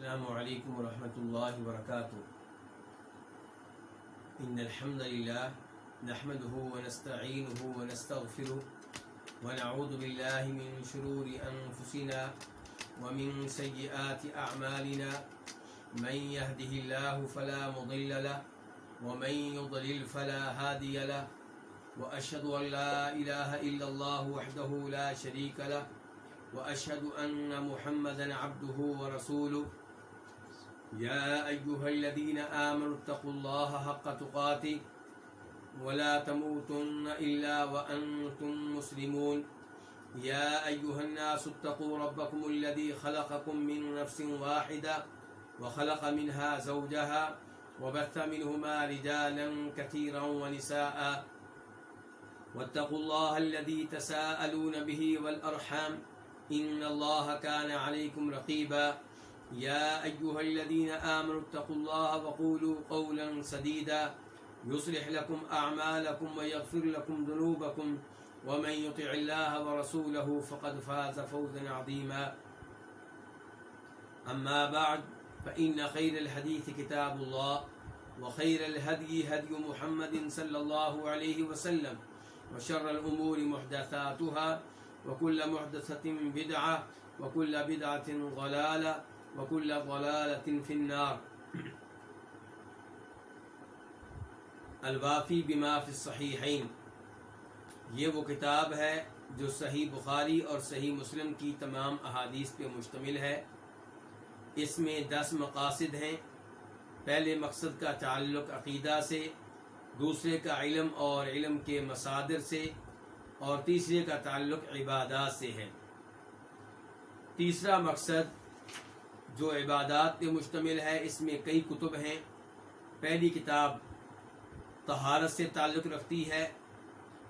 السلام علیکم ورحمۃ اللہ وبرکاتہ. ان الحمد للہ نحمده ونستعینه ونستغفره ونعوذ باللہ من شرور انفسنا ومن سیئات اعمالنا من يهده الله فلا مضل له ومن يضلل فلا هادي له واشهد ان لا اله الا الله وحده لا شريك له واشهد ان محمدا عبده ورسوله. يا أيها الذين آمنوا اتقوا الله حق تقاته ولا تموتن إلا وأنتم مسلمون. يا أيها الناس اتقوا ربكم الذي خلقكم من نفس واحدة وخلق منها زوجها وبث منهما رجالا كثيرا ونساء واتقوا الله الذي تساءلون به والأرحام إن الله كان عليكم رقيبا. يا أيها الذين آمنوا اتقوا الله وقولوا قولا سديدا يصلح لكم أعمالكم ويغفر لكم ذنوبكم ومن يطع الله ورسوله فقد فاز فوزا عظيما. أما بعد فإن خير الحديث كتاب الله وخير الهدي هدي محمد صلى الله عليه وسلم وشر الأمور محدثاتها وكل محدثة بدعة وكل بدعة ضلالة وكل ضلالة في النار. الوافی بما فی الصحیحین، یہ وہ کتاب ہے جو صحیح بخاری اور صحیح مسلم کی تمام احادیث پہ مشتمل ہے. اس میں 10 مقاصد ہیں. پہلے مقصد کا تعلق عقیدہ سے، دوسرے کا علم اور علم کے مصادر سے، اور تیسرے کا تعلق عبادات سے ہے. تیسرا مقصد جو عبادات پہ مشتمل ہے، اس میں کئی کتب ہیں. پہلی کتاب طہارت سے تعلق رکھتی ہے،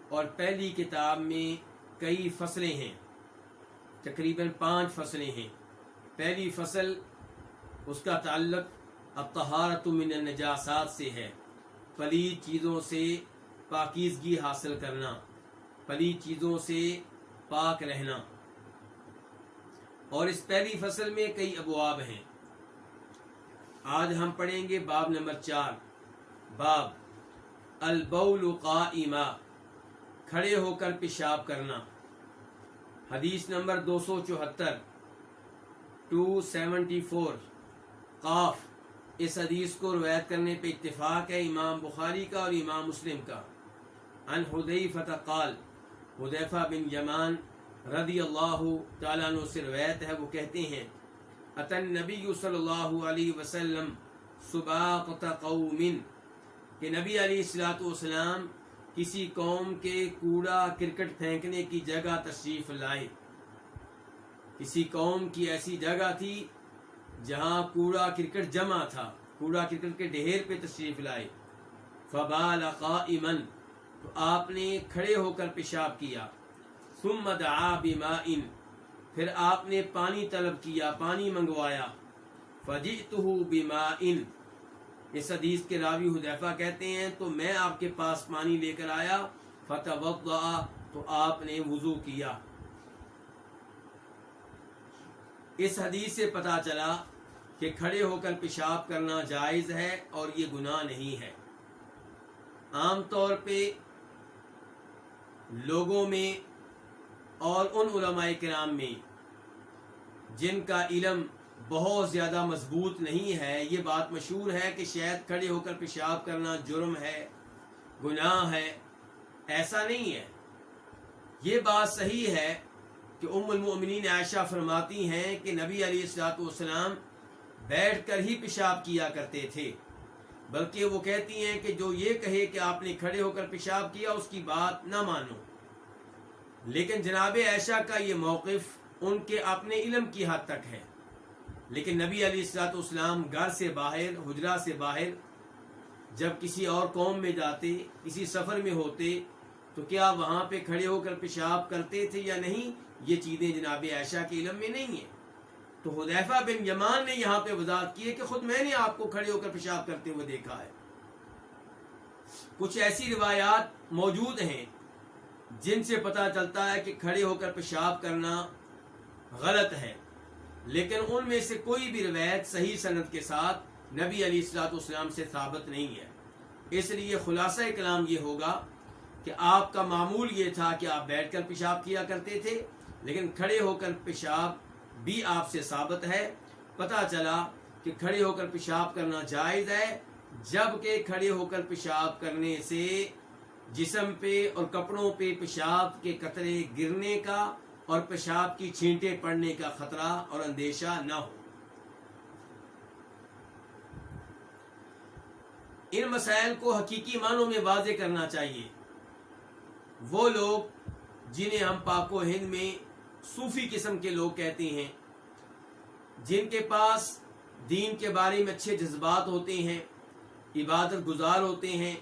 اور پہلی کتاب میں کئی فصلیں ہیں، تقریباً 5 فصلیں ہیں. پہلی فصل اس کا تعلق الطہارۃ من النجاسات سے ہے، پلید چیزوں سے پاکیزگی حاصل کرنا، پلید چیزوں سے پاک رہنا. اور اس پہلی فصل میں کئی ابواب ہیں. آج ہم پڑھیں گے باب نمبر 4، باب البول قائما، کھڑے ہو کر پیشاب کرنا. حدیث نمبر 274 274 قاف. اس حدیث کو روایت کرنے پہ اتفاق ہے امام بخاری کا اور امام مسلم کا. عن حذیفہ قال، حذیفہ بن یمان رضی اللہ تعالیٰ عنہ سے روایت ہے، وہ کہتے ہیں اتى النبی صلی اللہ علیہ وسلم سباقۃ قوم، کہ نبی علیہ الصلوۃ والسلام کسی قوم کے کوڑا کرکٹ پھینکنے کی جگہ تشریف لائے. کسی قوم کی ایسی جگہ تھی جہاں کوڑا کرکٹ جمع تھا، کوڑا کرکٹ کے ڈھیر پہ تشریف لائے. فبال قائما، تو آپ نے کھڑے ہو کر پیشاب کیا. ثم دعا بماء، پھر آپ نے پانی طلب کیا، پانی منگوایا. فجئتہ بماء، اس حدیث کے راوی حذیفہ کہتے ہیں تو میں آپ کے پاس پانی لے کر آیا. فتوضأ، تو آپ نے وضو کیا. اس حدیث سے پتہ چلا کہ کھڑے ہو کر پیشاب کرنا جائز ہے اور یہ گناہ نہیں ہے. عام طور پہ لوگوں میں اور ان علماء کرام میں جن کا علم بہت زیادہ مضبوط نہیں ہے، یہ بات مشہور ہے کہ شاید کھڑے ہو کر پیشاب کرنا جرم ہے، گناہ ہے. ایسا نہیں ہے. یہ بات صحیح ہے کہ ام المؤمنین عائشہ فرماتی ہیں کہ نبی علیہ الصلوۃ والسلام بیٹھ کر ہی پیشاب کیا کرتے تھے، بلکہ وہ کہتی ہیں کہ جو یہ کہے کہ آپ نے کھڑے ہو کر پیشاب کیا اس کی بات نہ مانو. لیکن جناب عائشہ کا یہ موقف ان کے اپنے علم کی حد تک ہے. لیکن نبی علیہ الصلوۃ والسلام گھر سے باہر، حجرہ سے باہر جب کسی اور قوم میں جاتے، کسی سفر میں ہوتے، تو کیا وہاں پہ کھڑے ہو کر پیشاب کرتے تھے یا نہیں، یہ چیزیں جناب عائشہ کے علم میں نہیں ہیں. تو حذیفہ بن یمان نے یہاں پہ وضاحت کی ہے کہ خود میں نے آپ کو کھڑے ہو کر پیشاب کرتے ہوئے دیکھا ہے. کچھ ایسی روایات موجود ہیں جن سے پتہ چلتا ہے کہ کھڑے ہو کر پیشاب کرنا غلط ہے. لیکن ان میں سے کوئی بھی روایت صحیح سند کے ساتھ نبی علیہ الصلوۃ والسلام سے ثابت نہیں ہے. اس لیے خلاصہ کلام یہ ہوگا کہ آپ کا معمول یہ تھا کہ آپ بیٹھ کر پیشاب کیا کرتے تھے، لیکن کھڑے ہو کر پیشاب بھی آپ سے ثابت ہے. پتہ چلا کہ کھڑے ہو کر پیشاب کرنا جائز ہے، جبکہ کھڑے ہو کر پیشاب کرنے سے جسم پہ اور کپڑوں پہ پیشاب کے قطرے گرنے کا اور پیشاب کی چھینٹیں پڑنے کا خطرہ اور اندیشہ نہ ہو. ان مسائل کو حقیقی معنوں میں واضح کرنا چاہیے. وہ لوگ جنہیں ہم پاک و ہند میں صوفی قسم کے لوگ کہتے ہیں، جن کے پاس دین کے بارے میں اچھے جذبات ہوتے ہیں، عبادت گزار ہوتے ہیں،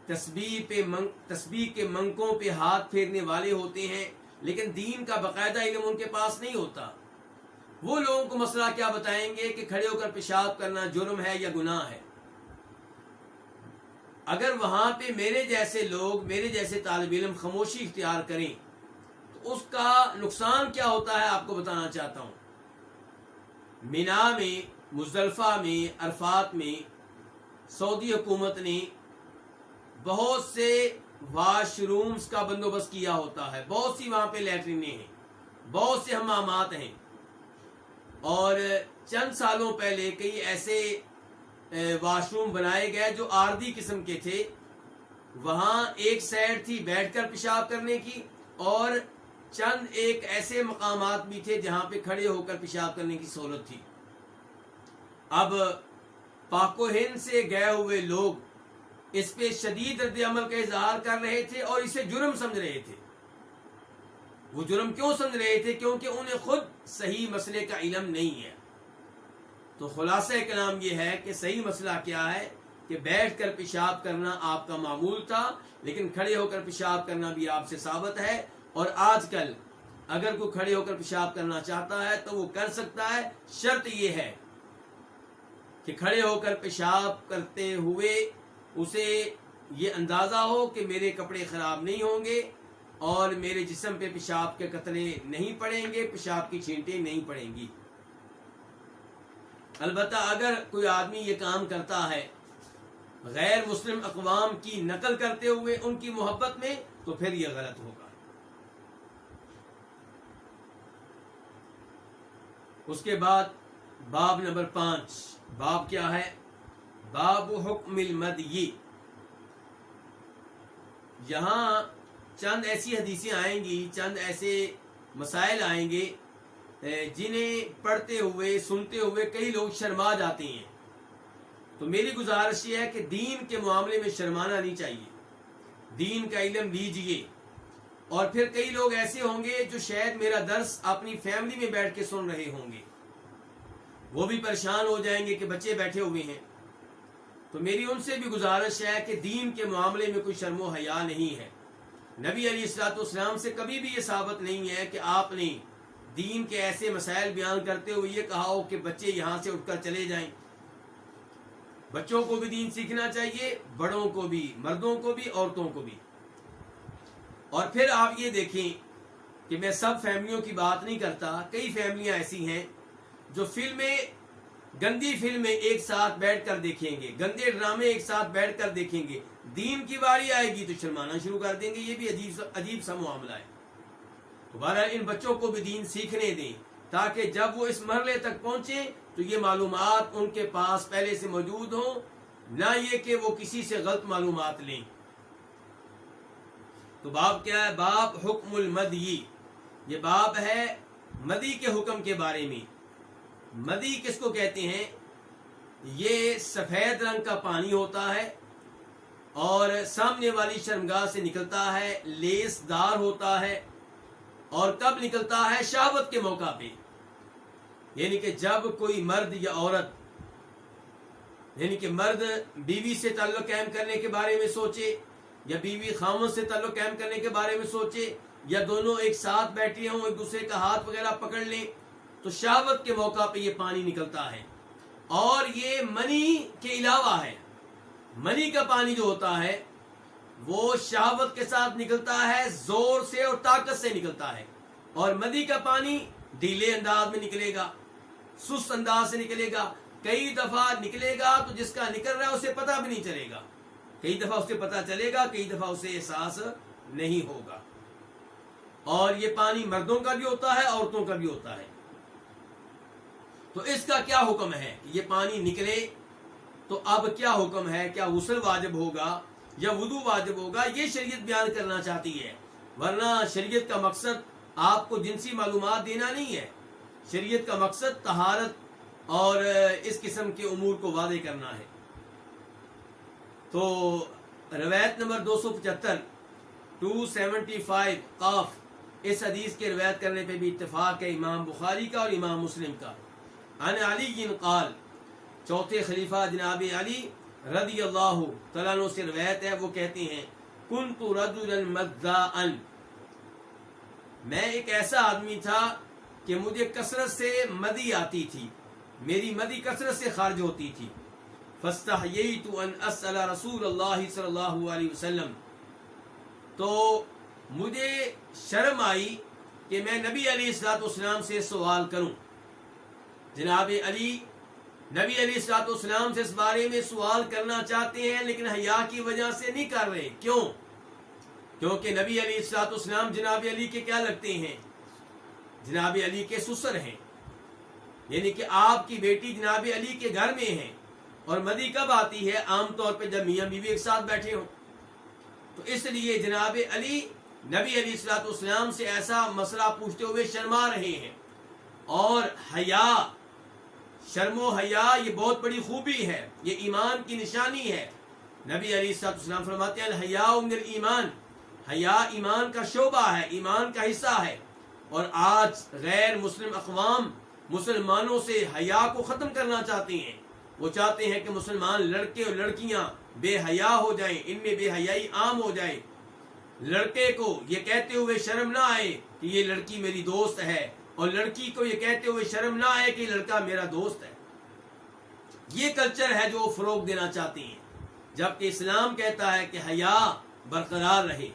تسبیح کے منکوں پہ ہاتھ پھیرنے والے ہوتے ہیں، لیکن دین کا باقاعدہ علم ان کے پاس نہیں ہوتا. وہ لوگوں کو مسئلہ کیا بتائیں گے کہ کھڑے ہو کر پیشاب کرنا جرم ہے یا گناہ ہے. اگر وہاں پہ میرے جیسے لوگ، میرے جیسے طالب علم خاموشی اختیار کریں تو اس کا نقصان کیا ہوتا ہے آپ کو بتانا چاہتا ہوں. مینا میں، مزدلفہ میں، عرفات میں سعودی حکومت نے بہت سے واش رومز کا بندوبست کیا ہوتا ہے، بہت سی وہاں پہ لیٹرینیں ہیں، بہت سے حمامات ہیں. اور چند سالوں پہلے کئی ایسے واش روم بنائے گئے جو عارضی قسم کے تھے. وہاں ایک سائڈ تھی بیٹھ کر پیشاب کرنے کی، اور چند ایک ایسے مقامات بھی تھے جہاں پہ کھڑے ہو کر پیشاب کرنے کی سہولت تھی. اب پاک و ہند سے گئے ہوئے لوگ اس پہ شدید رد عمل کا اظہار کر رہے تھے اور اسے جرم سمجھ رہے تھے. وہ جرم کیوں سمجھ رہے تھے؟ کیونکہ انہیں خود صحیح مسئلے کا علم نہیں ہے. تو خلاصہ کلام یہ ہے کہ صحیح مسئلہ کیا ہے کہ بیٹھ کر پیشاب کرنا آپ کا معمول تھا، لیکن کھڑے ہو کر پیشاب کرنا بھی آپ سے ثابت ہے. اور آج کل اگر کوئی کھڑے ہو کر پیشاب کرنا چاہتا ہے تو وہ کر سکتا ہے. شرط یہ ہے کہ کھڑے ہو کر پیشاب کرتے ہوئے اسے یہ اندازہ ہو کہ میرے کپڑے خراب نہیں ہوں گے اور میرے جسم پہ پیشاب کے قطرے نہیں پڑیں گے، پیشاب کی چھینٹیں نہیں پڑیں گی. البتہ اگر کوئی آدمی یہ کام کرتا ہے غیر مسلم اقوام کی نقل کرتے ہوئے ان کی محبت میں، تو پھر یہ غلط ہوگا. اس کے بعد باب نمبر 5. باب کیا ہے؟ باب حکم المدی. یہاں چند ایسی حدیثیں آئیں گی، چند ایسے مسائل آئیں گے جنہیں پڑھتے ہوئے، سنتے ہوئے کئی لوگ شرما جاتے ہیں. تو میری گزارش یہ ہے کہ دین کے معاملے میں شرمانا نہیں چاہیے. دین کا علم لیجئے. اور پھر کئی لوگ ایسے ہوں گے جو شاید میرا درس اپنی فیملی میں بیٹھ کے سن رہے ہوں گے، وہ بھی پریشان ہو جائیں گے کہ بچے بیٹھے ہوئے ہیں. تو میری ان سے بھی گزارش ہے کہ دین کے معاملے میں کوئی شرم و حیا نہیں ہے. نبی علیہ الصلوۃ والسلام سے کبھی بھی یہ ثابت نہیں ہے کہ آپ نے دین کے ایسے مسائل بیان کرتے ہوئے یہ کہا ہو کہ بچے یہاں سے اٹھ کر چلے جائیں. بچوں کو بھی دین سیکھنا چاہیے، بڑوں کو بھی، مردوں کو بھی، عورتوں کو بھی. اور پھر آپ یہ دیکھیں کہ میں سب فیملیوں کی بات نہیں کرتا، کئی فیملیاں ایسی ہیں جو فلمیں، گندی فلمیں ایک ساتھ بیٹھ کر دیکھیں گے، گندے ڈرامے ایک ساتھ بیٹھ کر دیکھیں گے. دین کی باری آئے گی تو شرمانا شروع کر دیں گے. یہ بھی عجیب سا معاملہ ہے. بہرحال ان بچوں کو بھی دین سیکھنے دیں تاکہ جب وہ اس مرحلے تک پہنچیں تو یہ معلومات ان کے پاس پہلے سے موجود ہوں، نہ یہ کہ وہ کسی سے غلط معلومات لیں. تو باب کیا ہے؟ باب حکم المدی. یہ باب ہے مدی کے حکم کے بارے میں. مدی کس کو کہتے ہیں؟ یہ سفید رنگ کا پانی ہوتا ہے اور سامنے والی شرمگاہ سے نکلتا ہے، لیس دار ہوتا ہے. اور کب نکلتا ہے؟ شہوت کے موقع پہ. یعنی کہ جب کوئی مرد یا عورت، یعنی کہ مرد بیوی سے تعلق قائم کرنے کے بارے میں سوچے، یا بیوی خامن سے تعلق قائم کرنے کے بارے میں سوچے، یا دونوں ایک ساتھ بیٹھے ہوں، ایک دوسرے کا ہاتھ وغیرہ پکڑ لیں، تو شہوت کے موقع پہ یہ پانی نکلتا ہے. اور یہ منی کے علاوہ ہے. منی کا پانی جو ہوتا ہے وہ شہوت کے ساتھ نکلتا ہے، زور سے اور طاقت سے نکلتا ہے. اور مدی کا پانی ڈھیلے انداز میں نکلے گا، سست انداز سے نکلے گا، کئی دفعہ نکلے گا تو جس کا نکل رہا ہے اسے پتہ بھی نہیں چلے گا، کئی دفعہ اسے پتہ چلے گا، کئی دفعہ اسے احساس نہیں ہوگا۔ اور یہ پانی مردوں کا بھی ہوتا ہے، عورتوں کا بھی ہوتا ہے۔ تو اس کا کیا حکم ہے کہ یہ پانی نکلے تو اب کیا حکم ہے، کیا غسل واجب ہوگا یا وضو واجب ہوگا، یہ شریعت بیان کرنا چاہتی ہے۔ ورنہ شریعت کا مقصد آپ کو جنسی معلومات دینا نہیں ہے، شریعت کا مقصد طہارت اور اس قسم کے امور کو واضح کرنا ہے۔ تو روایت نمبر 275 275 قاف، اس حدیث کے روایت کرنے پہ بھی اتفاق ہے امام بخاری کا اور امام مسلم کا۔ عن علی قال، چوتھے خلیفہ جناب علی رضی اللہ تعالیٰ عنہ سے روایت ہے، وہ کہتے ہیں کنت رجلا مذاء، میں ایک ایسا آدمی تھا کہ مجھے کثرت سے مدی آتی تھی، میری مدی کثرت سے خارج ہوتی تھی۔ فاستحییت ان اسأل رسول اللہ صلی اللہ علیہ وسلم، تو مجھے شرم آئی کہ میں نبی علیہ الصلوۃ والسلام سے سوال کروں۔ جناب علی نبی علیہ الصلوۃ والسلام سے اس بارے میں سوال کرنا چاہتے ہیں لیکن حیا کی وجہ سے نہیں کر رہے۔ کیوں؟ کیونکہ نبی علیہ الصلوۃ والسلام جناب علی کے کیا لگتے ہیں؟ جناب علی کے سسر ہیں، یعنی کہ آپ کی بیٹی جناب علی کے گھر میں ہیں، اور مدی کب آتی ہے؟ عام طور پہ جب میاں بیوی ایک ساتھ بیٹھے ہوں۔ تو اس لیے جناب علی نبی علیہ الصلوۃ والسلام سے ایسا مسئلہ پوچھتے ہوئے شرما رہے ہیں۔ اور حیا، شرم و حیا یہ بہت بڑی خوبی ہے، یہ ایمان کی نشانی ہے۔ نبی علیہ الصلوۃ والسلام فرماتے ہیں الحیاء من الایمان، حیا ایمان کا شعبہ ہے، ایمان کا حصہ ہے۔ اور آج غیر مسلم اقوام مسلمانوں سے حیا کو ختم کرنا چاہتے ہیں، وہ چاہتے ہیں کہ مسلمان لڑکے اور لڑکیاں بے حیا ہو جائیں، ان میں بے حیائی عام ہو جائے، لڑکے کو یہ کہتے ہوئے شرم نہ آئے کہ یہ لڑکی میری دوست ہے، اور لڑکی کو یہ کہتے ہوئے شرم نہ آئے کہ یہ لڑکا میرا دوست ہے۔ یہ کلچر ہے جو وہ فروغ دینا چاہتے ہیں، جبکہ اسلام کہتا ہے کہ حیا برقرار رہے۔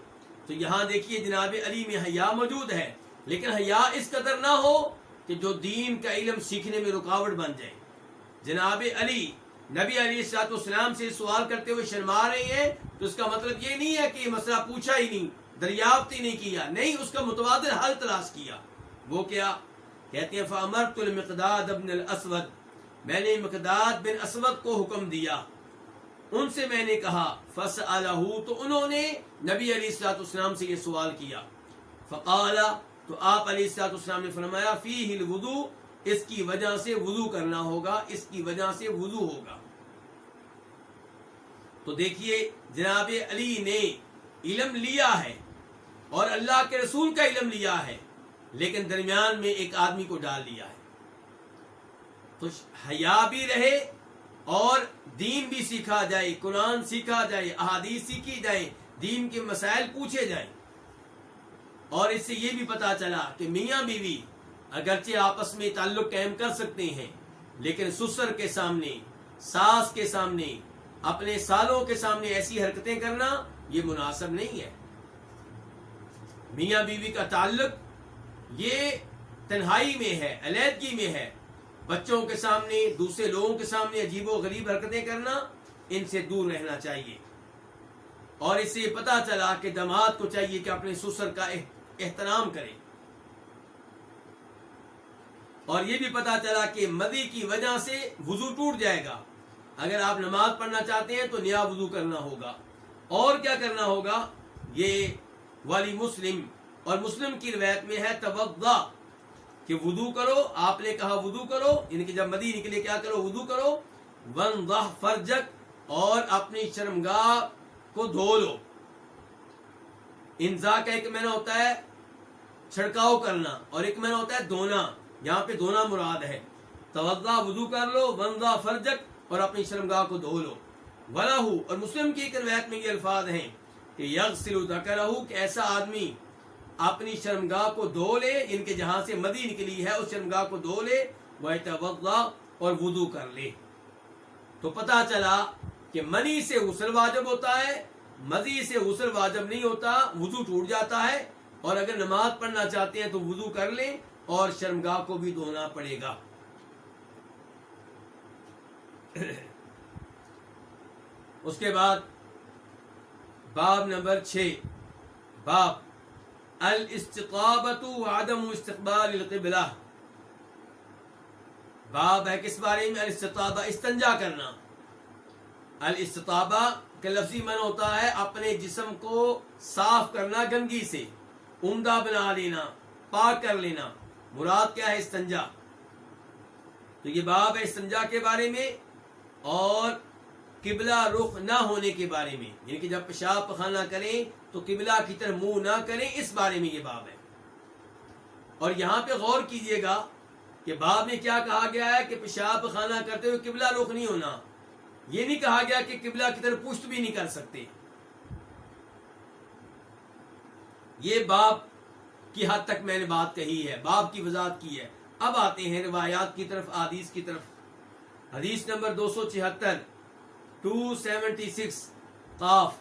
تو یہاں دیکھیے جناب علی میں حیا موجود ہے، لیکن حیا اس قدر نہ ہو کہ جو دین کا علم سیکھنے میں رکاوٹ بن جائے۔ جناب علی نبی علیہ الصلوۃ والسلام سے سوال کرتے ہوئے شرما رہے ہیں، تو اس کا مطلب یہ نہیں ہے کہ یہ مسئلہ پوچھا ہی نہیں، دریافت ہی نہیں کیا، نہیں، اس کا متبادل حل تلاش کیا۔ وہ کیا کہتے ہیں فامرت المقداد بن الاسود، میں نے مقداد بن اسود کو حکم دیا، ان سے میں نے کہا فسألہ، تو انہوں نے نبی علیہ الصلوۃ والسلام سے یہ سوال کیا۔ فقال، تو آپ علیہ الصلوۃ والسلام نے فرمایا فیہ الوضوء، اس کی وجہ سے وضو کرنا ہوگا، اس کی وجہ سے وضو ہوگا۔ تو دیکھیے جناب علی نے علم لیا ہے اور اللہ کے رسول کا علم لیا ہے، لیکن درمیان میں ایک آدمی کو ڈال دیا ہے۔ تو حیا بھی رہے اور دین بھی سیکھا جائے، قرآن سیکھا جائے، احادیث سیکھی جائیں، دین کے مسائل پوچھے جائیں۔ اور اس سے یہ بھی پتا چلا کہ میاں بیوی اگرچہ آپس میں تعلق قائم کر سکتے ہیں، لیکن سسر کے سامنے، ساس کے سامنے، اپنے سالوں کے سامنے ایسی حرکتیں کرنا یہ مناسب نہیں ہے۔ میاں بیوی کا تعلق یہ تنہائی میں ہے، علیحدگی میں ہے۔ بچوں کے سامنے، دوسرے لوگوں کے سامنے عجیب و غریب حرکتیں کرنا، ان سے دور رہنا چاہیے۔ اور اس سے یہ پتا چلا کہ داماد کو چاہیے کہ اپنے سسر کا احترام کرے۔ اور یہ بھی پتا چلا کہ مدی کی وجہ سے وضو ٹوٹ جائے گا، اگر آپ نماز پڑھنا چاہتے ہیں تو نیا وضو کرنا ہوگا۔ اور کیا کرنا ہوگا؟ یہ والی مسلم اور مسلم کی روایت میں ہے توضا، کہ وضو کرو، آپ نے کہا وضو کرو، یعنی کہ جب مدی نکلے کیا کرو؟ وضو کرو۔ وانضح فرجک، اور اپنی شرمگاہ کو دھو لو۔ انزا کا ایک معنی ہوتا ہے چھڑکاؤ کرنا اور ایک معنی ہوتا ہے دھونا، یہاں پہ دھونا مراد ہے۔ توضا وضو کر لو، وانضح فرجک، اور اپنی شرمگاہ کو دھو لو۔ ولاہ، اور مسلم کی ایک روایت میں یہ الفاظ ہیں کہ یغسل ذکرہ، کہ ایسا آدمی اپنی شرمگاہ کو دھو لے، ان کے جہاں سے مدی نکلی ہے اس شرمگاہ کو دھو لے، ویتوضا، اور وضو کر لے۔ تو پتہ چلا کہ منی سے غسل واجب ہوتا ہے، مدی سے غسل واجب نہیں ہوتا، وضو ٹوٹ جاتا ہے۔ اور اگر نماز پڑھنا چاہتے ہیں تو وضو کر لیں اور شرمگاہ کو بھی دھونا پڑے گا۔ اس کے بعد باب نمبر 6، باب الاستطابۃ وعدم استقبال القبلہ۔ باب ہے کس بارے میں؟ الاستطابہ، استنجا کرنا۔ الاستطابہ کا لفظی معنی ہوتا ہے اپنے جسم کو صاف کرنا، گندگی سے عمدہ بنا لینا، پاک کر لینا۔ مراد کیا ہے؟ استنجا۔ تو یہ باب ہے استنجا کے بارے میں اور قبلہ رخ نہ ہونے کے بارے میں، یعنی کہ جب پیشاب پخانہ کریں تو قبلہ کی طرف منہ نہ کریں، اس بارے میں یہ باب ہے۔ اور یہاں پہ غور کیجئے گا کہ باب میں کیا کہا گیا ہے کہ پیشاب پخانہ کرتے ہوئے قبلہ رخ نہیں ہونا۔ یہ نہیں کہا گیا کہ قبلہ کی طرف پشت بھی نہیں کر سکتے۔ یہ باب کی حد تک میں نے بات کہی ہے، باب کی وضاحت کی ہے۔ اب آتے ہیں روایات کی طرف، احادیث کی طرف۔ حدیث نمبر 276 276 قاف،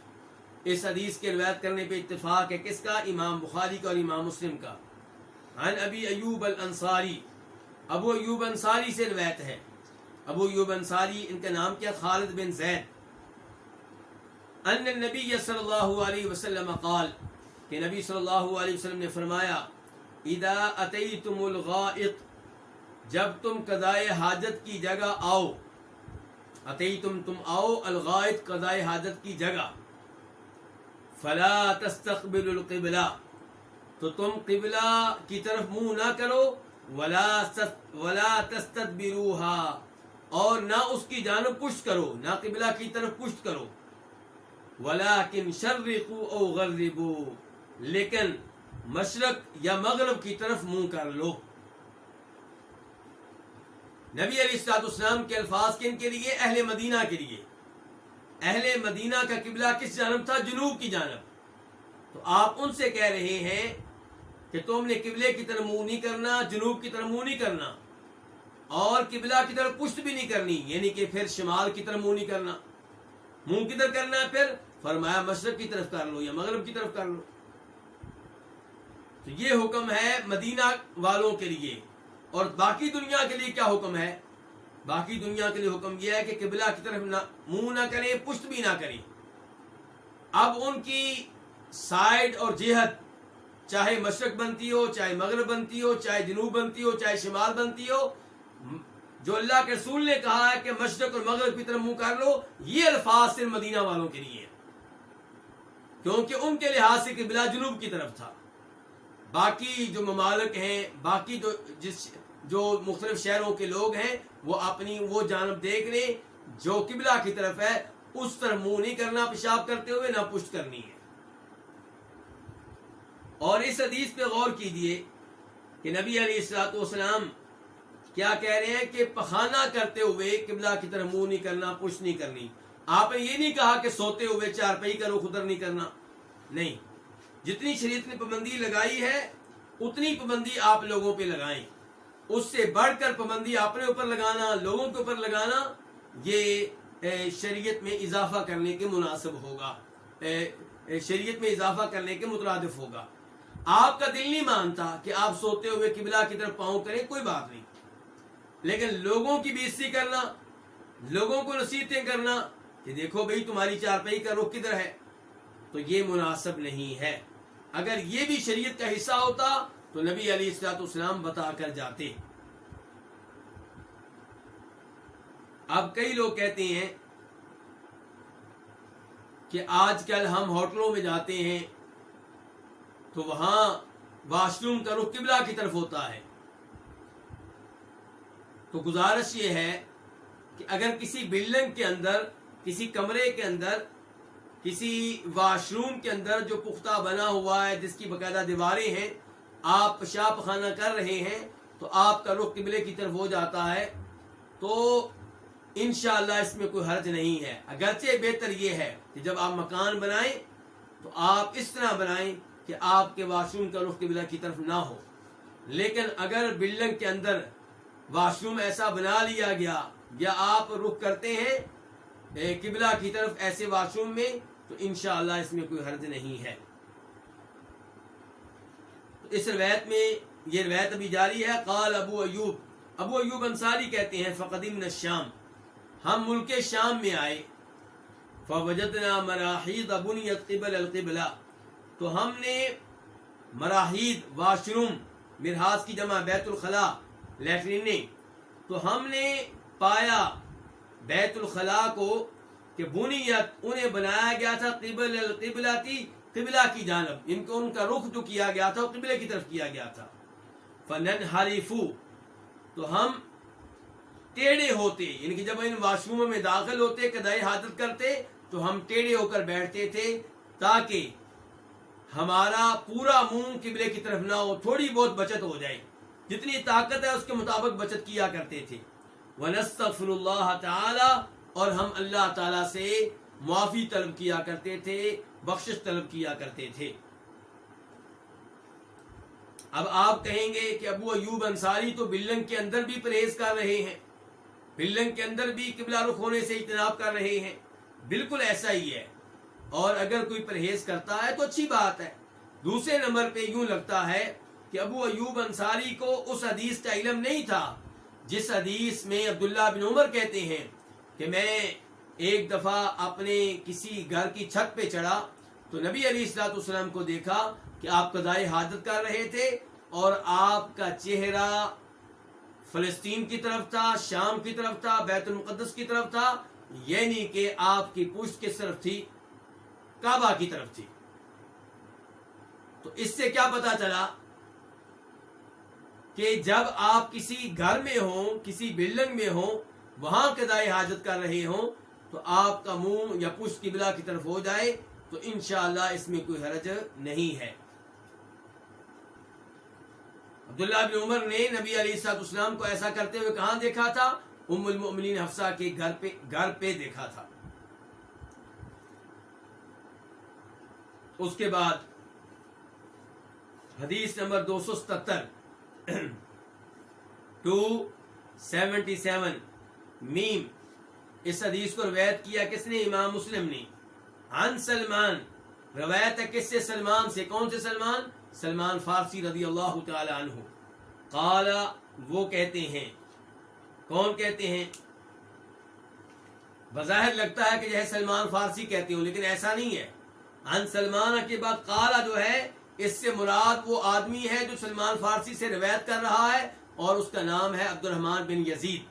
اس حدیث کے روایت کرنے پہ اتفاق ہے کس کا؟ امام بخاری کا اور امام مسلم کا۔ عن ابی ایوب الانصاری، ابو ایوب انصاری سے روایت ہے۔ ابو ایوب انصاری، ان کا نام کیا؟ خالد بن زید۔ ان النبی صلی اللہ علیہ وسلم قال، کہ نبی صلی اللہ علیہ وسلم نے فرمایا، اذا اتیتم الغائط، جب تم قضائے حاجت کی جگہ آؤ، اتیتم تم آؤ، الغائط قضائے حاجت کی جگہ، فلا تستقبلوا القبلہ، تو تم قبلہ کی طرف منہ نہ کرو، ولا تستدبروها، اور نہ اس کی جانب پشت کرو، نہ قبلہ کی طرف پشت کرو، ولکن شرقوا او غربوا، لیکن مشرق یا مغرب کی طرف منہ کر لو۔ نبی علیہ الصلوۃ والسلام کے الفاظ کن کے لیے؟ اہل مدینہ کے لیے۔ اہل مدینہ کا قبلہ کس جانب تھا؟ جنوب کی جانب۔ تو آپ ان سے کہہ رہے ہیں کہ تم نے قبلے کی طرف منہ نہیں کرنا، جنوب کی طرف منہ نہیں کرنا، اور قبلہ کی طرف پشت بھی نہیں کرنی، یعنی کہ پھر شمال کی طرف منہ نہیں کرنا۔ منہ کدھر کرنا ہے پھر؟ فرمایا مشرق کی طرف کر لو یا مغرب کی طرف کر لو۔ تو یہ حکم ہے مدینہ والوں کے لیے۔ اور باقی دنیا کے لیے کیا حکم ہے؟ باقی دنیا کے لیے حکم یہ ہے کہ قبلہ کی طرف منہ نہ کریں، پشت بھی نہ کریں۔ اب ان کی سائڈ اور جہت، چاہے مشرق بنتی ہو، چاہے مغرب بنتی ہو، چاہے جنوب بنتی ہو، چاہے شمال بنتی ہو، جو اللہ کے رسول نے کہا ہے کہ مشرق اور مغرب کی طرف منہ کر لو، یہ الفاظ صرف مدینہ والوں کے لیے ہیں، کیونکہ ان کے لحاظ سے قبلہ جنوب کی طرف تھا۔ باقی جو ممالک ہیں، باقی جو مختلف شہروں کے لوگ ہیں، وہ اپنی وہ جانب دیکھ لیں جو قبلہ کی طرف ہے، اس طرف منہ نہیں کرنا پیشاب کرتے ہوئے، نہ پشت کرنی ہے۔ اور اس حدیث پہ غور کیجئے کہ نبی علیہ الصلوۃ والسلام کیا کہہ رہے ہیں کہ پخانہ کرتے ہوئے قبلہ کی طرف منہ نہیں کرنا، پشت نہیں کرنی۔ آپ نے یہ نہیں کہا کہ سوتے ہوئے چارپائی کا رخ ادھر نہیں کرنا، نہیں۔ جتنی شریعت نے پابندی لگائی ہے اتنی پابندی آپ لوگوں پہ لگائیں، اس سے بڑھ کر پابندی اپنے اوپر لگانا، لوگوں کے اوپر لگانا، یہ شریعت میں اضافہ کرنے کے مناسب ہوگا، شریعت میں اضافہ کرنے کے مترادف ہوگا۔ آپ کا دل نہیں مانتا کہ آپ سوتے ہوئے قبلہ کی طرف پاؤں کریں، کوئی بات نہیں، لیکن لوگوں کی بے عزتی کرنا، لوگوں کو نصیحتیں کرنا کہ دیکھو بھئی تمہاری چارپائی کا رخ کدھر ہے، تو یہ مناسب نہیں ہے۔ اگر یہ بھی شریعت کا حصہ ہوتا تو نبی علیہ الصلوۃ والسلام بتا کر جاتے۔ اب کئی لوگ کہتے ہیں کہ آج کل ہم ہوٹلوں میں جاتے ہیں تو وہاں واش روم کا رخ قبلہ کی طرف ہوتا ہے۔ تو گزارش یہ ہے کہ اگر کسی بلڈنگ کے اندر، کسی کمرے کے اندر، کسی واش روم کے اندر جو پختہ بنا ہوا ہے، جس کی باقاعدہ دیواریں ہیں، آپ پیشاب پخانہ کر رہے ہیں تو آپ کا رخ قبلے کی طرف ہو جاتا ہے، تو انشاءاللہ اس میں کوئی حرج نہیں ہے۔ اگرچہ بہتر یہ ہے کہ جب آپ مکان بنائیں تو آپ اس طرح بنائیں کہ آپ کے واش روم کا رخ قبلہ کی طرف نہ ہو، لیکن اگر بلڈنگ کے اندر واش روم ایسا بنا لیا گیا یا آپ رخ کرتے ہیں قبلہ کی طرف ایسے واش روم میں، تو انشاءاللہ اس میں کوئی حرج نہیں ہے۔ تو اس روایت میں یہ روایت ابھی جاری ہے. قال ابو ایوب انصاری کہتے ہیں فقدمنا الشام، ہم ملک شام میں آئے. فوجدنا مراحیض بنیت قبل القبلہ، تو ہم نے مراحیض واش روم، مرحاض کی جمع بیت الخلاء لیٹرین، تو ہم نے پایا بیت الخلاء کو کہ بنیت انہیں بنایا گیا تھا قبل القبلہ، قبلہ کی جانب، ان کا رخ جو کیا گیا تھا وہ قبلے کی طرف کیا گیا تھا. فننحرف، تو ہم ٹیڑھے ہوتے، یعنی کہ جب ان واش روموں میں داخل ہوتے قضائے حاجت کرتے تو ہم ٹیڑھے ہو کر بیٹھتے تھے تاکہ ہمارا پورا منہ قبلے کی طرف نہ ہو، تھوڑی بہت بچت ہو جائے، جتنی طاقت ہے اس کے مطابق بچت کیا کرتے تھے. ونستغفر اللہ تعالی، اور ہم اللہ تعالی سے معافی طلب کیا کرتے تھے، بخشش طلب کیا کرتے تھے. اب آپ کہیں گے کہ ابو ایوب انصاری تو بلنگ کے اندر بھی پرہیز کر رہے ہیں، بلنگ کے اندر بھی قبلہ رخ ہونے سے اجتناب کر رہے ہیں. بالکل ایسا ہی ہے، اور اگر کوئی پرہیز کرتا ہے تو اچھی بات ہے. دوسرے نمبر پہ یوں لگتا ہے کہ ابو ایوب انصاری کو اس حدیث کا علم نہیں تھا جس حدیث میں عبداللہ بن عمر کہتے ہیں کہ میں ایک دفعہ اپنے کسی گھر کی چھت پہ چڑھا تو نبی علیہ الصلوۃ والسلام کو دیکھا کہ آپ قضائے حاجت کر رہے تھے اور آپ کا چہرہ فلسطین کی طرف تھا، شام کی طرف تھا، بیت المقدس کی طرف تھا، یعنی کہ آپ کی پشت کس طرف تھی؟ کعبہ کی طرف تھی. تو اس سے کیا پتا چلا کہ جب آپ کسی گھر میں ہوں، کسی بلڈنگ میں ہوں، وہاں قضائے حاجت کر رہے ہوں تو آپ کا منہ یا پشت قبلہ کی طرف ہو جائے تو انشاءاللہ اس میں کوئی حرج نہیں ہے. عبداللہ بن عمر نے نبی علیہ الصلوۃ والسلام کو ایسا کرتے ہوئے کہاں دیکھا تھا؟ ام المؤمنین حفصہ کے گھر پہ دیکھا تھا. اس کے بعد حدیث نمبر 277 277 میم، اس حدیث کو روایت کیا کس نے؟ امام مسلم نے. عن سلمان، روایت ہے کس سے؟ سلمان سے. کون سے سلمان؟ سلمان فارسی رضی اللہ تعالی عنہ. قال، وہ کہتے ہیں، کون کہتے ہیں؟ بظاہر لگتا ہے کہ یہ سلمان فارسی کہتے ہوں، لیکن ایسا نہیں ہے. عن سلمان کے بعد قال جو ہے اس سے مراد وہ آدمی ہے جو سلمان فارسی سے روایت کر رہا ہے اور اس کا نام ہے عبد الرحمن بن یزید.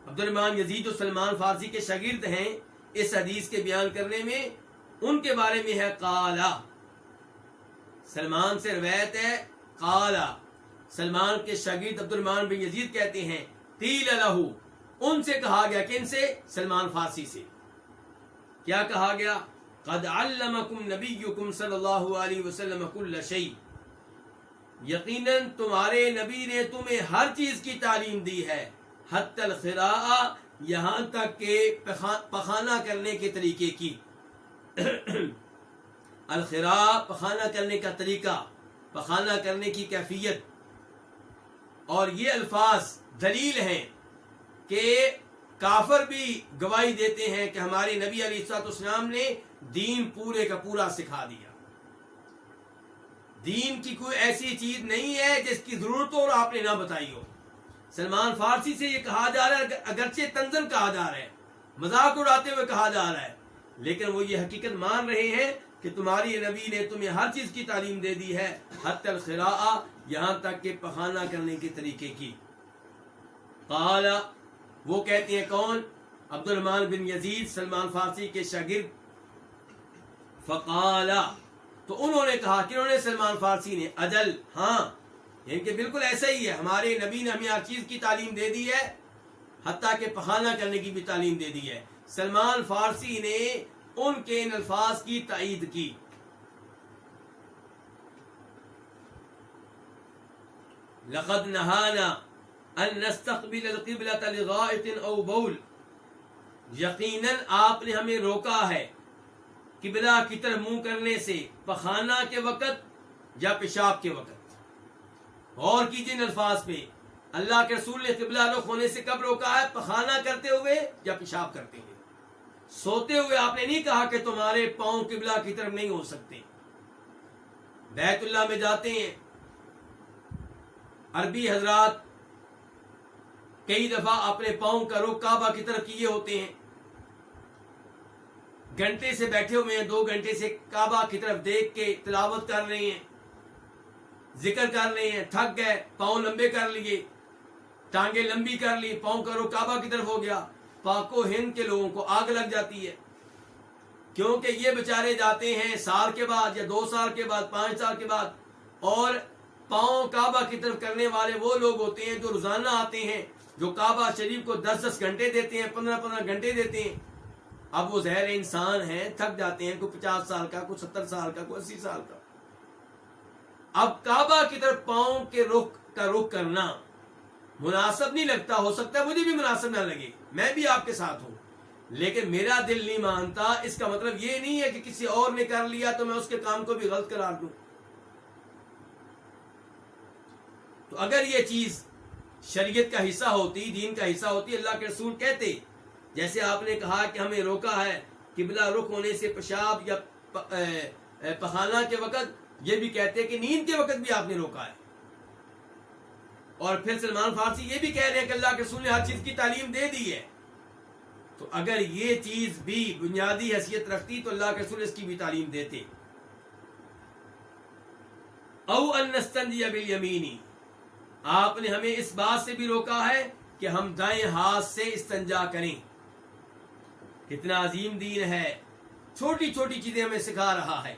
عبد الرحمن یزید جو سلمان فارسی کے شاگرد ہیں، اس حدیث کے بیان کرنے میں ان کے بارے میں ہے قالا، سلمان سے روایت ہے قالا. سلمان کے شاگرد عبد الرحمن بن یزید کہتے ہیں قیل لہو، ان سے کہا گیا، کن سے؟ سلمان فارسی سے. کیا کہا گیا؟ قد علمکم نبیکم صلی اللہ علیہ وسلم کل شیء، یقیناً تمہارے نبی نے تمہیں ہر چیز کی تعلیم دی ہے، حتی الخراء، یہاں تک کہ پخانہ کرنے کے طریقے کی. الخراء، پخانہ کرنے کا طریقہ، پخانہ کرنے کی کیفیت. اور یہ الفاظ دلیل ہیں کہ کافر بھی گواہی دیتے ہیں کہ ہمارے نبی علیہ الصلوۃ والسلام نے دین پورے کا پورا سکھا دیا. دین کی کوئی ایسی چیز نہیں ہے جس کی ضرورت ہو اور آپ نے نہ بتائی ہو. سلمان فارسی سے یہ کہا جا رہا ہے، اگرچہ طنزاً کہا جا رہا ہے، مذاق اڑاتے ہوئے کہا جا رہا ہے، لیکن وہ یہ حقیقت مان رہے ہیں کہ تمہاری نبی نے تمہیں ہر چیز کی تعلیم دے دی ہے، حتی الخراء، یہاں تک کہ پخانہ کرنے کے طریقے کی. قال، وہ کہتے ہیں کون؟ عبد الرحمن بن یزید، سلمان فارسی کے شاگرد. فقال، تو انہوں نے کہا، کنہوں نے؟ سلمان فارسی نے. اجل، ہاں، یعنی کہ بالکل ایسا ہی ہے، ہمارے نبی نے ہمیں ہر چیز کی تعلیم دے دی ہے، حتیٰ کہ پخانہ کرنے کی بھی تعلیم دے دی ہے. سلمان فارسی نے ان کے ان الفاظ کی تائید کی. لقد نہانا ان نستقبل القبلۃ لغائط او بول، یقیناً آپ نے ہمیں روکا ہے قبلہ کی طرف منہ کرنے سے پخانہ کے وقت یا پیشاب کے وقت. غور کیجیے ان الفاظ پہ، اللہ کے رسول نے قبلہ رخ ہونے سے کب روکا ہے؟ پخانہ کرتے ہوئے یا پیشاب کرتے ہوئے. سوتے ہوئے آپ نے نہیں کہا کہ تمہارے پاؤں قبلہ کی طرف نہیں ہو سکتے. بیت اللہ میں جاتے ہیں. عربی حضرات کئی دفعہ اپنے پاؤں کا رخ کعبہ کی طرف کیے ہوتے ہیں. گھنٹے سے بیٹھے ہوئے ہیں, 2 گھنٹے سے کعبہ کی طرف دیکھ کے تلاوت کر رہے ہیں, ذکر کر رہے ہیں, تھک گئے, پاؤں لمبے کر لیے, ٹانگیں لمبی کر لی, پاؤں کا رخ کعبہ کی طرف ہو گیا. پاک و ہند کے لوگوں کو آگ لگ جاتی ہے, کیونکہ یہ بیچارے جاتے ہیں سال کے بعد یا 2 سال کے بعد 5 سال کے بعد, اور پاؤں کعبہ کی طرف کرنے والے وہ لوگ ہوتے ہیں جو روزانہ آتے ہیں, جو کعبہ شریف کو 10-10 گھنٹے دیتے ہیں, 15-15 گھنٹے دیتے ہیں. اب وہ ظاہر انسان ہیں, تھک جاتے ہیں, کوئی 50 سال کا, کوئی 70 سال کا, کوئی 80 سال کا. اب کعبہ کی طرف پاؤں کے رخ کا رخ کرنا مناسب نہیں لگتا. ہو سکتا ہے مجھے بھی مناسب نہ لگے, میں بھی آپ کے ساتھ ہوں, لیکن میرا دل نہیں مانتا. اس کا مطلب یہ نہیں ہے کہ کسی اور نے کر لیا تو میں اس کے کام کو بھی غلط قرار دوں. تو اگر یہ چیز شریعت کا حصہ ہوتی, دین کا حصہ ہوتی, اللہ کے رسول کہتے, جیسے آپ نے کہا کہ ہمیں روکا ہے قبلہ رخ ہونے سے پیشاب یا پخانہ کے وقت, یہ بھی کہتے کہ نیند کے وقت بھی آپ نے روکا ہے. اور پھر سلمان فارسی یہ بھی کہہ رہے ہیں کہ اللہ کے رسول نے ہر چیز کی تعلیم دے دی ہے. تو اگر یہ چیز بھی بنیادی حیثیت رکھتی تو اللہ کے رسول اس کی بھی تعلیم دیتے. او ان نستنجی بالیمین, آپ نے ہمیں اس بات سے بھی روکا ہے کہ ہم دائیں ہاتھ سے استنجا کریں. کتنا عظیم دین ہے, چھوٹی چھوٹی چیزیں ہمیں سکھا رہا ہے.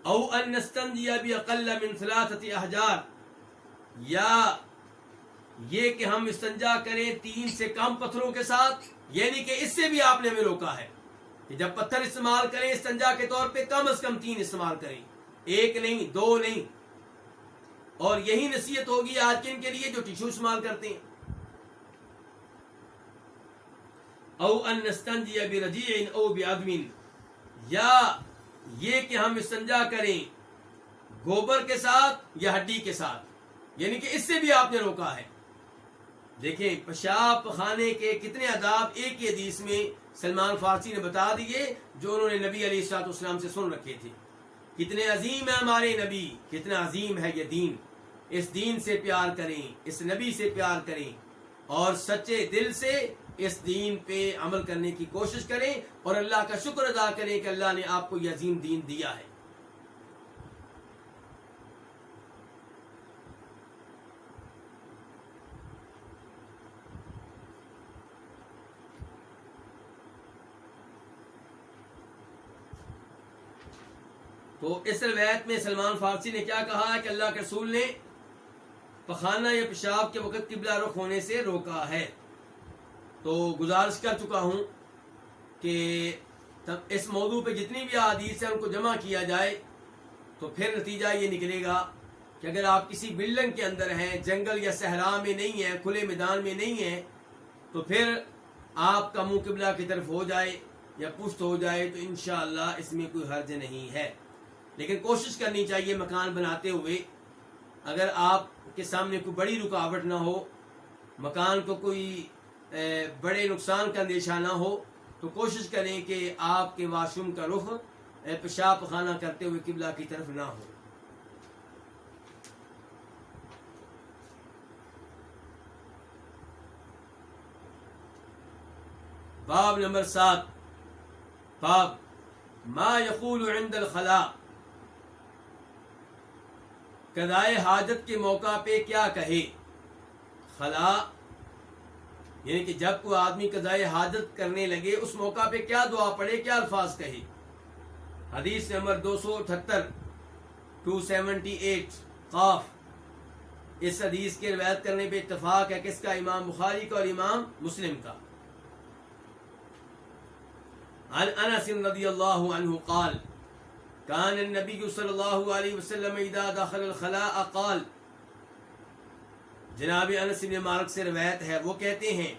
او ان نستنجی باقل من 3 احجار, یا یہ کہ ہم استنجا کریں 3 سے کم پتھروں کے ساتھ. یعنی کہ اس سے بھی آپ نے ہمیں روکا ہے کہ جب پتھر استعمال کریں استنجا کے طور پہ کم از کم 3 استعمال کریں, 1 نہیں, 2 نہیں. اور یہی نصیحت ہوگی آج کن کے لیے جو ٹیشو استعمال کرتے ہیں. او ان نستنجی برجیع او بعظم, یا یہ کہ ہم استنجا کریں گوبر کے ساتھ یا ہڈی کے ساتھ. یعنی کہ اس سے بھی آپ نے روکا ہے. دیکھیں پیشاب پخانے کے کتنے آداب ایک ہی حدیث میں سلمان فارسی نے بتا دیے جو انہوں نے نبی علیہ الصلوۃ والسلام سے سن رکھے تھے. کتنے عظیم ہے ہمارے نبی, کتنا عظیم ہے یہ دین. اس دین سے پیار کریں, اس نبی سے پیار کریں, اور سچے دل سے اس دین پہ عمل کرنے کی کوشش کریں, اور اللہ کا شکر ادا کریں کہ اللہ نے آپ کو یہ عظیم دین دیا ہے. تو اس روایت میں سلمان فارسی نے کیا کہا ہے کہ اللہ کے رسول نے پخانہ یا پیشاب کے وقت قبلہ رخ ہونے سے روکا ہے. تو گزارش کر چکا ہوں کہ اس موضوع پہ جتنی بھی احادیث ہیں ان کو جمع کیا جائے تو پھر نتیجہ یہ نکلے گا کہ اگر آپ کسی بلڈنگ کے اندر ہیں, جنگل یا صحرا میں نہیں ہیں, کھلے میدان میں نہیں ہیں, تو پھر آپ کا منہ قبلہ کی طرف ہو جائے یا پشت ہو جائے تو انشاءاللہ اس میں کوئی حرج نہیں ہے. لیکن کوشش کرنی چاہیے مکان بناتے ہوئے, اگر آپ کے سامنے کوئی بڑی رکاوٹ نہ ہو, مکان کو کوئی بڑے نقصان کا اندیشہ نہ ہو, تو کوشش کریں کہ آپ کے واش روم کا رخ پیشاب پخانہ کرتے ہوئے قبلہ کی طرف نہ ہو. باب نمبر 7, باب ما یقول عند الخلاء, قضائے حاجت کے موقع پہ کیا کہے. خلا یعنی کہ جب کوئی آدمی قضائے حاجت کرنے لگے اس موقع پہ کیا دعا پڑھے, کیا الفاظ کہے. حدیث نمبر 278 278 قاف. اس حدیث کے روایت کرنے پہ اتفاق ہے کس کا, امام بخاری کا اور امام مسلم کا. عن انس رضی اللہ عنہ قال کان النبی صلی اللہ علیہ وسلم اذا دخل الخلاء قال. جناب انس بن مالک سے روایت ہے, وہ کہتے ہیں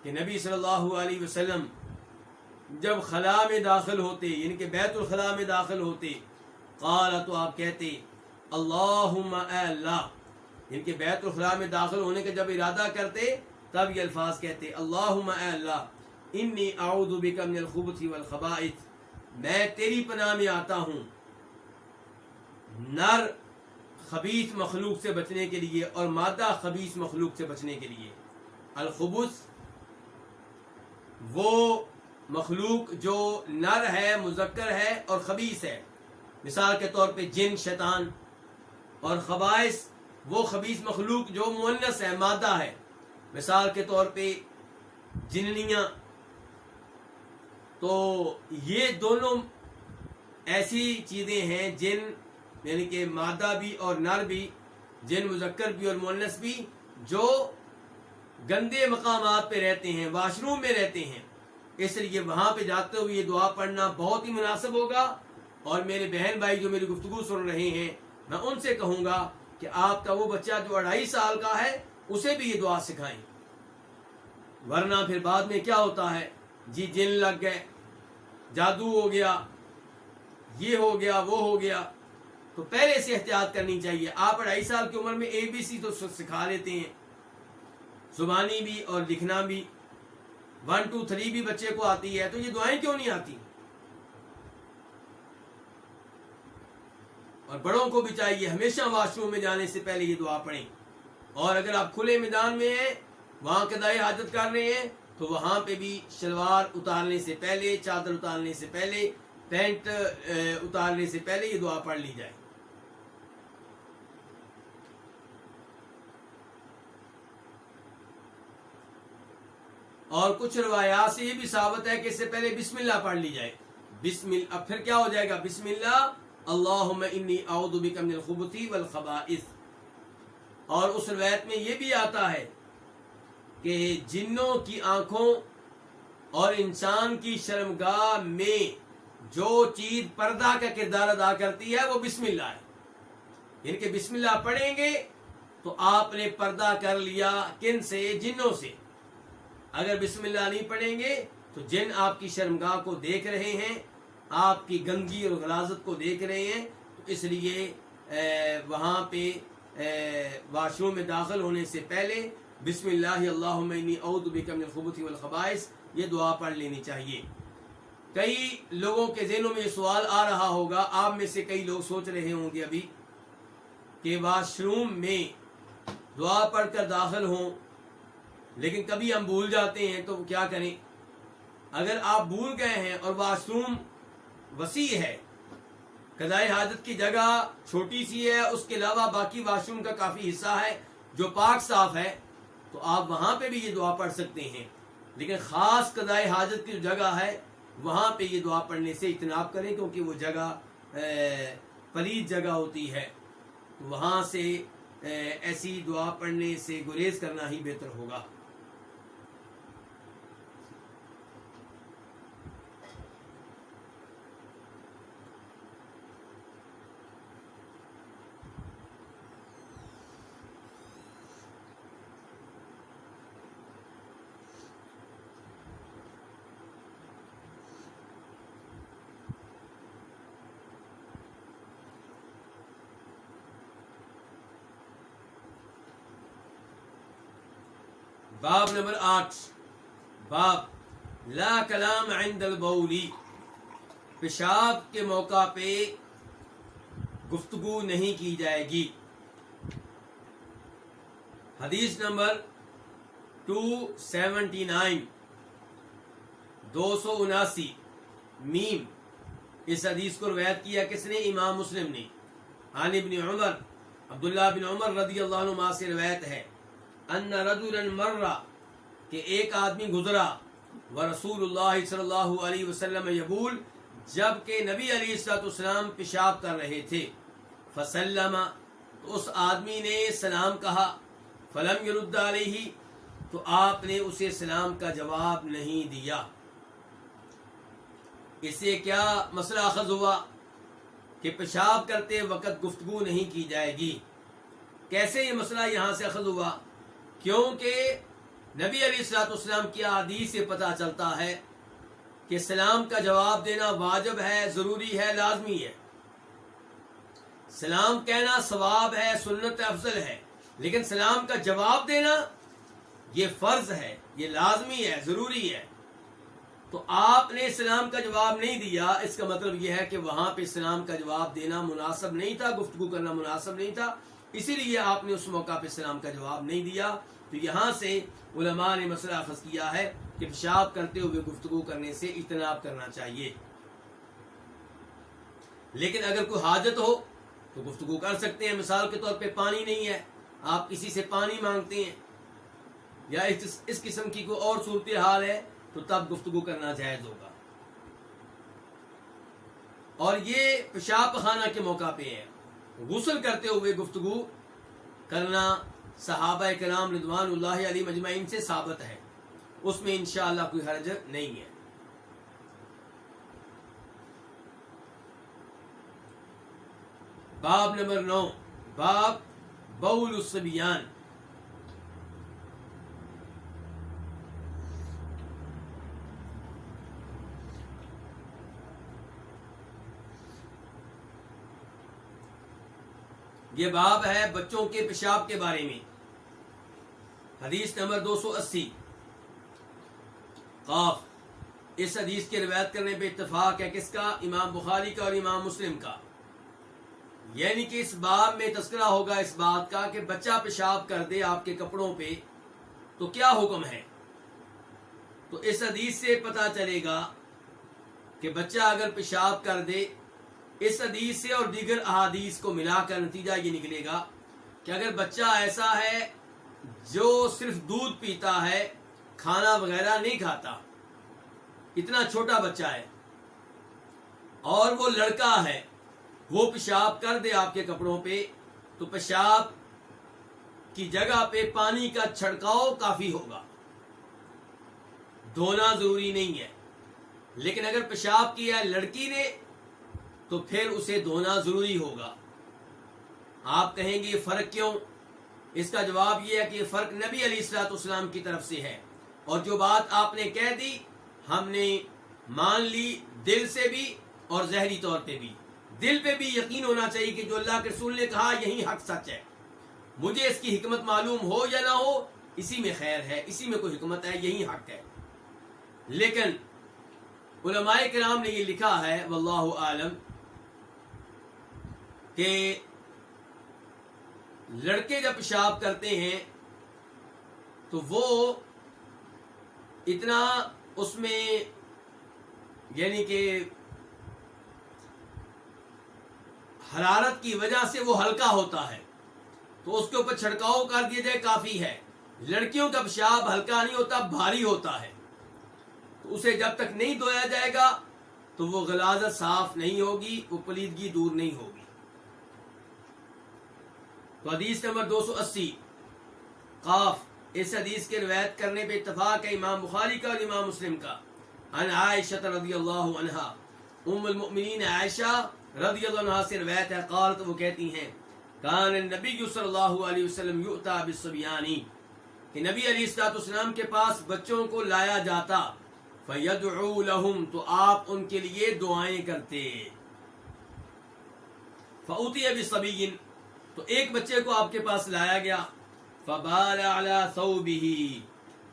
کہ نبی صلی اللہ علیہ وسلم جب خلا میں داخل ہوتے, یعنی کہ بیت الخلاء میں داخل ہوتے, قال تو آپ کہتے اللہم اے اللہ, یعنی کہ بیت الخلاء میں داخل ہونے کا جب ارادہ کرتے تب یہ الفاظ کہتے اللہم اے اللہ انی اعوذ بک من الخبث والخبائث, میں تیری پناہ میں آتا ہوں نر خبیث مخلوق سے بچنے کے لیے اور مادہ خبیث مخلوق سے بچنے کے لیے. الخبث وہ مخلوق جو نر ہے، مذکر ہے اور خبیث ہے، مثال کے طور پہ جن، شیطان. اور خبائث وہ خبیث مخلوق جو مؤنث ہے، مادہ ہے، مثال کے طور پہ جننیاں. تو یہ دونوں ایسی چیزیں ہیں، جن یعنی کہ مادہ بھی اور نر بھی، جن مذکر بھی اور مؤنث بھی، جو گندے مقامات پہ رہتے ہیں، واش روم میں رہتے ہیں. اس لیے وہاں پہ جاتے ہوئے یہ دعا پڑھنا بہت ہی مناسب ہوگا. اور میرے بہن بھائی جو میری گفتگو سن رہے ہیں، میں ان سے کہوں گا کہ آپ کا وہ بچہ جو 2.5 سال کا ہے اسے بھی یہ دعا سکھائیں. ورنہ پھر بعد میں کیا ہوتا ہے، جی جن لگ گئے، جادو ہو گیا، یہ ہو گیا، وہ ہو گیا. تو پہلے سے احتیاط کرنی چاہیے. آپ 2.5 سال کی عمر میں ABC تو سکھا لیتے ہیں، زبانی بھی اور لکھنا بھی. 1 2 3 بھی بچے کو آتی ہے، تو یہ دعائیں کیوں نہیں آتی؟ اور بڑوں کو بھی چاہیے ہمیشہ واش روم میں جانے سے پہلے یہ دعا پڑھیں. اور اگر آپ کھلے میدان میں ہیں، وہاں قضائے حاجت کر رہے ہیں، تو وہاں پہ بھی شلوار اتارنے سے پہلے، چادر اتارنے سے پہلے، پینٹ اتارنے سے پہلے یہ دعا پڑھ لی جائے. اور کچھ روایات سے یہ بھی ثابت ہے کہ اس سے پہلے بسم اللہ پڑھ لی جائے. اب پھر کیا ہو جائے گا؟ بسم اللہ اللہم انی اعوذ بک من الخبث والخبائث. اور اس روایت میں یہ بھی آتا ہے کہ جنوں کی آنکھوں اور انسان کی شرمگاہ میں جو چیز پردہ کا کردار ادا کرتی ہے وہ بسم اللہ ہے. یعنی کہ بسم اللہ پڑھیں گے تو آپ نے پردہ کر لیا. کن سے؟ جنوں سے. اگر بسم اللہ نہیں پڑھیں گے تو جن آپ کی شرمگاہ کو دیکھ رہے ہیں، آپ کی گندگی اور غلاظت کو دیکھ رہے ہیں. تو اس لیے وہاں پہ واش روم میں داخل ہونے سے پہلے بسم اللہ اللہم انی اعوذ بک من الخبث والخبائث یہ دعا پڑھ لینی چاہیے. کئی لوگوں کے ذہنوں میں یہ سوال آ رہا ہوگا، آپ میں سے کئی لوگ سوچ رہے ہوں گے ابھی کہ واش روم میں دعا پڑھ کر داخل ہوں، لیکن کبھی ہم بھول جاتے ہیں تو کیا کریں؟ اگر آپ بھول گئے ہیں اور واش روم وسیع ہے، قضائے حاجت کی جگہ چھوٹی سی ہے، اس کے علاوہ باقی واش روم کا کافی حصہ ہے جو پاک صاف ہے، تو آپ وہاں پہ بھی یہ دعا پڑھ سکتے ہیں. لیکن خاص قضائے حاجت کی جو جگہ ہے وہاں پہ یہ دعا پڑھنے سے اجتناب کریں، کیونکہ وہ جگہ پلید جگہ ہوتی ہے. وہاں سے ایسی دعا پڑھنے سے گریز کرنا ہی بہتر ہوگا. باب نمبر 8، باب لا کلام عند البولی، پیشاب کے موقع پہ گفتگو نہیں کی جائے گی. حدیث نمبر 279 279 میم. اس حدیث کو روایت کیا کس نے؟ امام مسلم نے. عن ابن عمر، عبداللہ بن عمر رضی اللہ عنہ سے روایت ہے، ان رجلا مر، کہ ایک آدمی گزرا، ورسول اللہ صلی اللہ علیہ وسلم یبول، جبکہ نبی علیہ الصلوۃ والسلام پیشاب کر رہے تھے. فسلم، تو اس آدمی نے سلام کہا. فلم يرد علیہ، تو آپ نے اسے سلام کا جواب نہیں دیا. اس سے کیا مسئلہ اخذ ہوا کہ پیشاب کرتے وقت گفتگو نہیں کی جائے گی. کیسے یہ مسئلہ یہاں سے اخذ ہوا؟ کیونکہ نبی علیہ الصلوۃ والسلام کی حدیث سے پتہ چلتا ہے کہ سلام کا جواب دینا واجب ہے، ضروری ہے، لازمی ہے. سلام کہنا ثواب ہے، سنت افضل ہے، لیکن سلام کا جواب دینا یہ فرض ہے، یہ لازمی ہے، ضروری ہے. تو آپ نے سلام کا جواب نہیں دیا، اس کا مطلب یہ ہے کہ وہاں پہ سلام کا جواب دینا مناسب نہیں تھا، گفتگو کرنا مناسب نہیں تھا، اسی لیے آپ نے اس موقع پہ سلام کا جواب نہیں دیا۔ تو یہاں سے علماء نے مسئلہ اخذ کیا ہے کہ پیشاب کرتے ہوئے گفتگو کرنے سے اجتناب کرنا چاہیے، لیکن اگر کوئی حاجت ہو تو گفتگو کر سکتے ہیں۔ مثال کے طور پہ پانی نہیں ہے، آپ کسی سے پانی مانگتے ہیں، یا اس قسم کی کوئی اور صورتحال ہے، تو تب گفتگو کرنا جائز ہوگا۔ اور یہ پیشاب خانہ کے موقع پہ ہے۔ غسل کرتے ہوئے گفتگو کرنا صحابہ کرام رضوان اللہ علیہ مجمعین سے ثابت ہے، اس میں انشاءاللہ کوئی حرج نہیں ہے۔ باب نمبر 9، باب بول الصبیان۔ یہ باب ہے بچوں کے پیشاب کے بارے میں۔ حدیث نمبر 280 قاف۔ اس حدیث کی روایت کرنے پہ اتفاق ہے کس کا؟ امام بخاری کا اور امام مسلم کا۔ یعنی کہ اس باب میں تذکرہ ہوگا اس بات کا کہ بچہ پیشاب کر دے آپ کے کپڑوں پہ تو کیا حکم ہے۔ تو اس حدیث سے پتہ چلے گا کہ بچہ اگر پیشاب کر دے، اس حدیث سے اور دیگر احادیث کو ملا کر نتیجہ یہ نکلے گا کہ اگر بچہ ایسا ہے جو صرف دودھ پیتا ہے، کھانا وغیرہ نہیں کھاتا، اتنا چھوٹا بچہ ہے، اور وہ لڑکا ہے، وہ پیشاب کر دے آپ کے کپڑوں پہ، تو پیشاب کی جگہ پہ پانی کا چھڑکاؤ کافی ہوگا، دھونا ضروری نہیں ہے۔ لیکن اگر پیشاب کیا ہے لڑکی نے تو پھر اسے دھونا ضروری ہوگا۔ آپ کہیں گے یہ فرق کیوں؟ اس کا جواب یہ ہے کہ یہ فرق نبی علیہ الصلوۃ والسلام کی طرف سے ہے، اور جو بات آپ نے کہہ دی ہم نے مان لی، دل سے بھی اور ظاہری طور پہ بھی۔ دل پہ بھی یقین ہونا چاہیے کہ جو اللہ کے رسول نے کہا یہی حق سچ ہے، مجھے اس کی حکمت معلوم ہو یا نہ ہو، اسی میں خیر ہے، اسی میں کوئی حکمت ہے، یہی حق ہے۔ لیکن علماء کرام نے یہ لکھا ہے واللہ عالم کہ لڑکے جب پیشاب کرتے ہیں تو وہ اتنا اس میں یعنی کہ حرارت کی وجہ سے وہ ہلکا ہوتا ہے، تو اس کے اوپر چھڑکاؤ کر دیا جائے کافی ہے۔ لڑکیوں کا پیشاب ہلکا نہیں ہوتا، بھاری ہوتا ہے، تو اسے جب تک نہیں دھویا جائے گا تو وہ غلاظت صاف نہیں ہوگی، وہ پلیدگی دور نہیں ہوگی۔ تو حدیث نمبر 280 قاف۔ اس حدیث کے روایت کرنے پہ اتفاق ہے امام بخاری کا اور امام مسلم کا۔ عن عائشہ رضی اللہ عنہا، ام المؤمنین عائشہ رضی اللہ عنہا سے روایت ہے، قالت، وہ کہتی ہیں، کان النبی صلی اللہ علیہ وسلم یؤتی بالصبیان، کہ نبی علیہ الصلوۃ والسلام کے پاس بچوں کو لایا جاتا، فیدعو لہم، تو آپ ان کے لیے دعائیں کرتے۔ فاوتی بصبی، تو ایک بچے کو آپ کے پاس لایا گیا، فبال علی ثوبہ،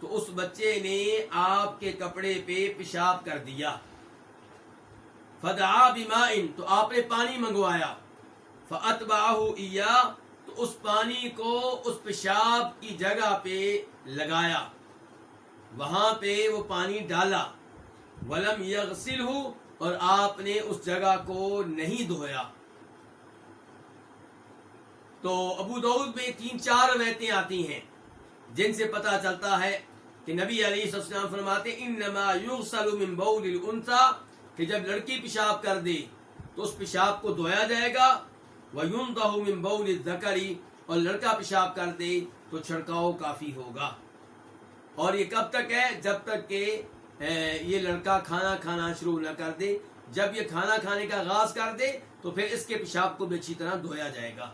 تو اس بچے نے آپ کے کپڑے پہ پیشاب کر دیا، فدعا بماء، تو آپ نے پانی منگوایا، فاتبعہ ایاہ، تو اس پانی کو اس پیشاب کی جگہ پہ لگایا، وہاں پہ وہ پانی ڈالا، ولم یغسلہ، اور آپ نے اس جگہ کو نہیں دھویا۔ تو ابو داؤد میں 3-4 روایتیں آتی ہیں جن سے پتہ چلتا ہے کہ نبی علیہ السلام فرماتے انما یغسل من بول الانثى، کہ جب لڑکی پیشاب کر دے تو اس پیشاب کو دھویا جائے گا، وینضح من بول الذکر، اور لڑکا پیشاب کر دے تو چھڑکاؤ کافی ہوگا۔ اور یہ کب تک ہے؟ جب تک کہ یہ لڑکا کھانا کھانا شروع نہ کر دے۔ جب یہ کھانا کھانے کا آغاز کر دے تو پھر اس کے پیشاب کو بھی اچھی طرح دھویا جائے گا۔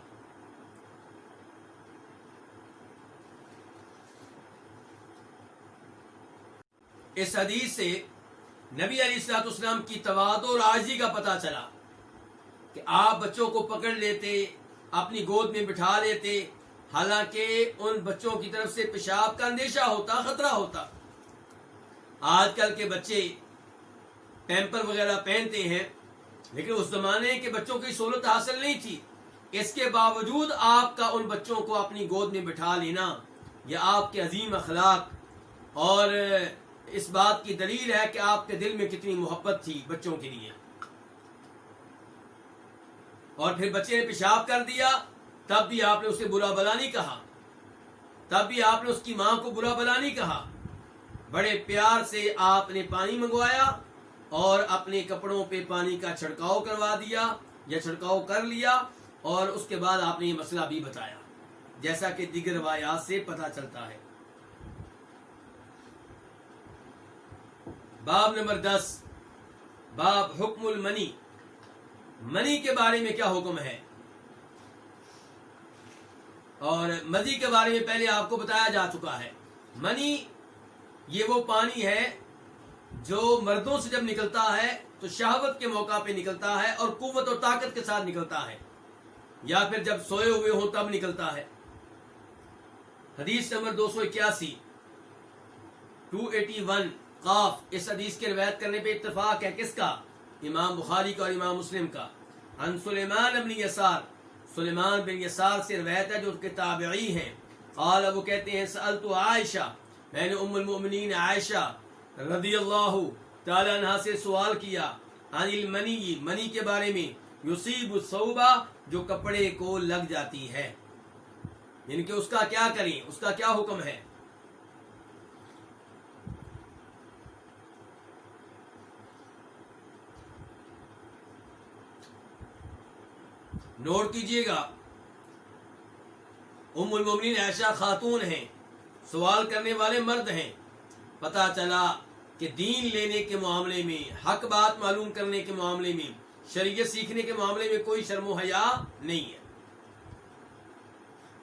اس حدیث سے نبی علیہ الصلوۃ والسلام کی تواضع اور عاجزی کا پتہ چلا کہ آپ بچوں کو پکڑ لیتے، اپنی گود میں بٹھا لیتے، حالانکہ ان بچوں کی طرف سے پیشاب کا اندیشہ ہوتا، خطرہ ہوتا۔ آج کل کے بچے پیمپر وغیرہ پہنتے ہیں، لیکن اس زمانے کے بچوں کی سہولت حاصل نہیں تھی. اس کے باوجود آپ کا ان بچوں کو اپنی گود میں بٹھا لینا یہ آپ کے عظیم اخلاق اور اس بات کی دلیل ہے کہ آپ کے دل میں کتنی محبت تھی بچوں کے لیے. اور پھر بچے نے پیشاب کر دیا تب بھی آپ نے اسے برا بلا نہیں کہا، تب بھی آپ نے اس کی ماں کو برا بلا نہیں کہا. بڑے پیار سے آپ نے پانی منگوایا اور اپنے کپڑوں پہ پانی کا چھڑکاؤ کروا دیا یا چھڑکاؤ کر لیا، اور اس کے بعد آپ نے یہ مسئلہ بھی بتایا جیسا کہ دیگر روایات سے پتہ چلتا ہے. باب نمبر 10، باب حکم المنی. منی کے بارے میں کیا حکم ہے؟ اور مزی کے بارے میں پہلے آپ کو بتایا جا چکا ہے. منی یہ وہ پانی ہے جو مردوں سے جب نکلتا ہے تو شہوت کے موقع پہ نکلتا ہے اور قوت اور طاقت کے ساتھ نکلتا ہے، یا پھر جب سوئے ہوئے ہوں تب نکلتا ہے. حدیث نمبر 281 281 قاف. اس حدیث کے روایت کرنے پہ اتفاق ہے کس کا؟ امام بخاری کا اور امام مسلم کا. عن سلیمان بن یسار، سلیمان بن یسار سے روایت ہے جو کہ تابعی ہیں. قال، وہ کہتے ہیں سألت عائشہ، میں نے ام المؤمنین عائشہ رضی اللہ تعالی عنہ سے سوال کیا، عن المنی، منی کے بارے میں، یصیب الثوب، جو کپڑے کو لگ جاتی ہے، یعنی کہ اس کا کیا کریں، اس کا کیا حکم ہے. نوٹ کیجئے گا، ام المومنین عائشہ خاتون ہیں، سوال کرنے والے مرد ہیں. پتہ چلا کہ دین لینے کے معاملے میں، حق بات معلوم کرنے کے معاملے میں، شریعت سیکھنے کے معاملے میں کوئی شرم و حیا نہیں ہے.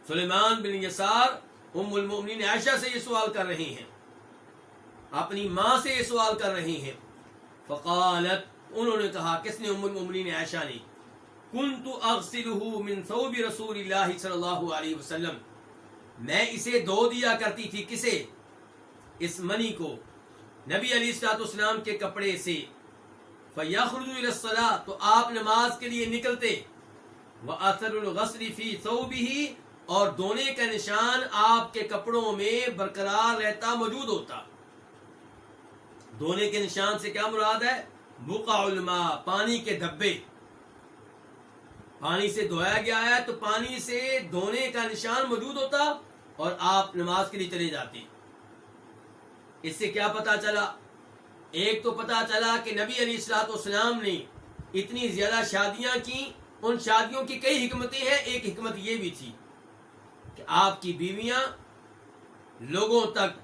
سلیمان بن یسار ام المومنین عائشہ سے یہ سوال کر رہے ہیں، اپنی ماں سے یہ سوال کر رہے ہیں. فقالت، انہوں نے کہا، کس نے؟ ام المومنین عائشہ نے. کنت اغسلہ من ثوب رسول اللہ صلی اللہ علیہ وسلم، میں اسے دھو دیا کرتی تھی. کسے؟ اس منی کو، نبی علیہ الصلوۃ والسلام کے کپڑے سے. فیخرج الی الصلاۃ، تو آپ نماز کے لیے نکلتے. واثر الغسل فی ثوبہ، اور دھونے کا نشان آپ کے کپڑوں میں برقرار رہتا، موجود ہوتا. دھونے کے نشان سے کیا مراد ہے؟ بقع الماء، پانی کے دھبے. پانی سے دھویا گیا ہے تو پانی سے دھونے کا نشان موجود ہوتا اور آپ نماز کے لیے چلے جاتے. اس سے کیا پتا چلا؟ ایک تو پتا چلا کہ نبی علیہ الصلوۃ والسلام نے اتنی زیادہ شادیاں کی، ان شادیوں کی کئی حکمتیں ہیں. ایک حکمت یہ بھی تھی کہ آپ کی بیویاں لوگوں تک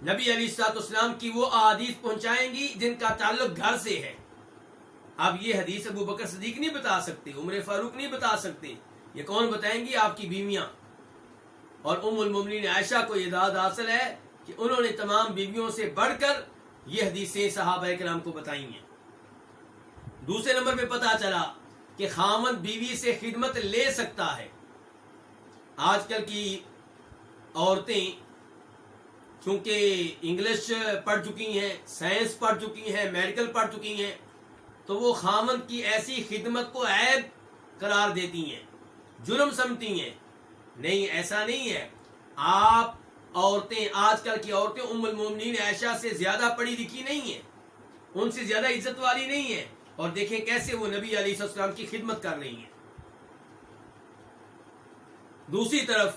نبی علیہ الصلوۃ والسلام کی وہ احادیث پہنچائیں گی جن کا تعلق گھر سے ہے. اب یہ حدیث ابو بکر صدیق نہیں بتا سکتے، عمر فاروق نہیں بتا سکتے، یہ کون بتائیں گی؟ آپ کی بیویاں. اور ام المومنین عائشہ کو یہ داد حاصل ہے کہ انہوں نے تمام بیویوں سے بڑھ کر یہ حدیثیں صحابہ کرام کو بتائی ہیں. دوسرے نمبر پہ پتا چلا کہ خاوند بیوی سے خدمت لے سکتا ہے. آج کل کی عورتیں چونکہ انگلش پڑھ چکی ہیں، سائنس پڑھ چکی ہیں، میڈیکل پڑھ چکی ہیں، تو وہ خاوند کی ایسی خدمت کو عیب قرار دیتی ہیں، جرم سمجھتی ہیں. نہیں، ایسا نہیں ہے. آپ عورتیں، آج کل کی عورتیں ام المومنین عائشہ سے زیادہ پڑھی لکھی نہیں ہیں، ان سے زیادہ عزت والی نہیں ہیں، اور دیکھیں کیسے وہ نبی علیہ السلام کی خدمت کر رہی ہیں. دوسری طرف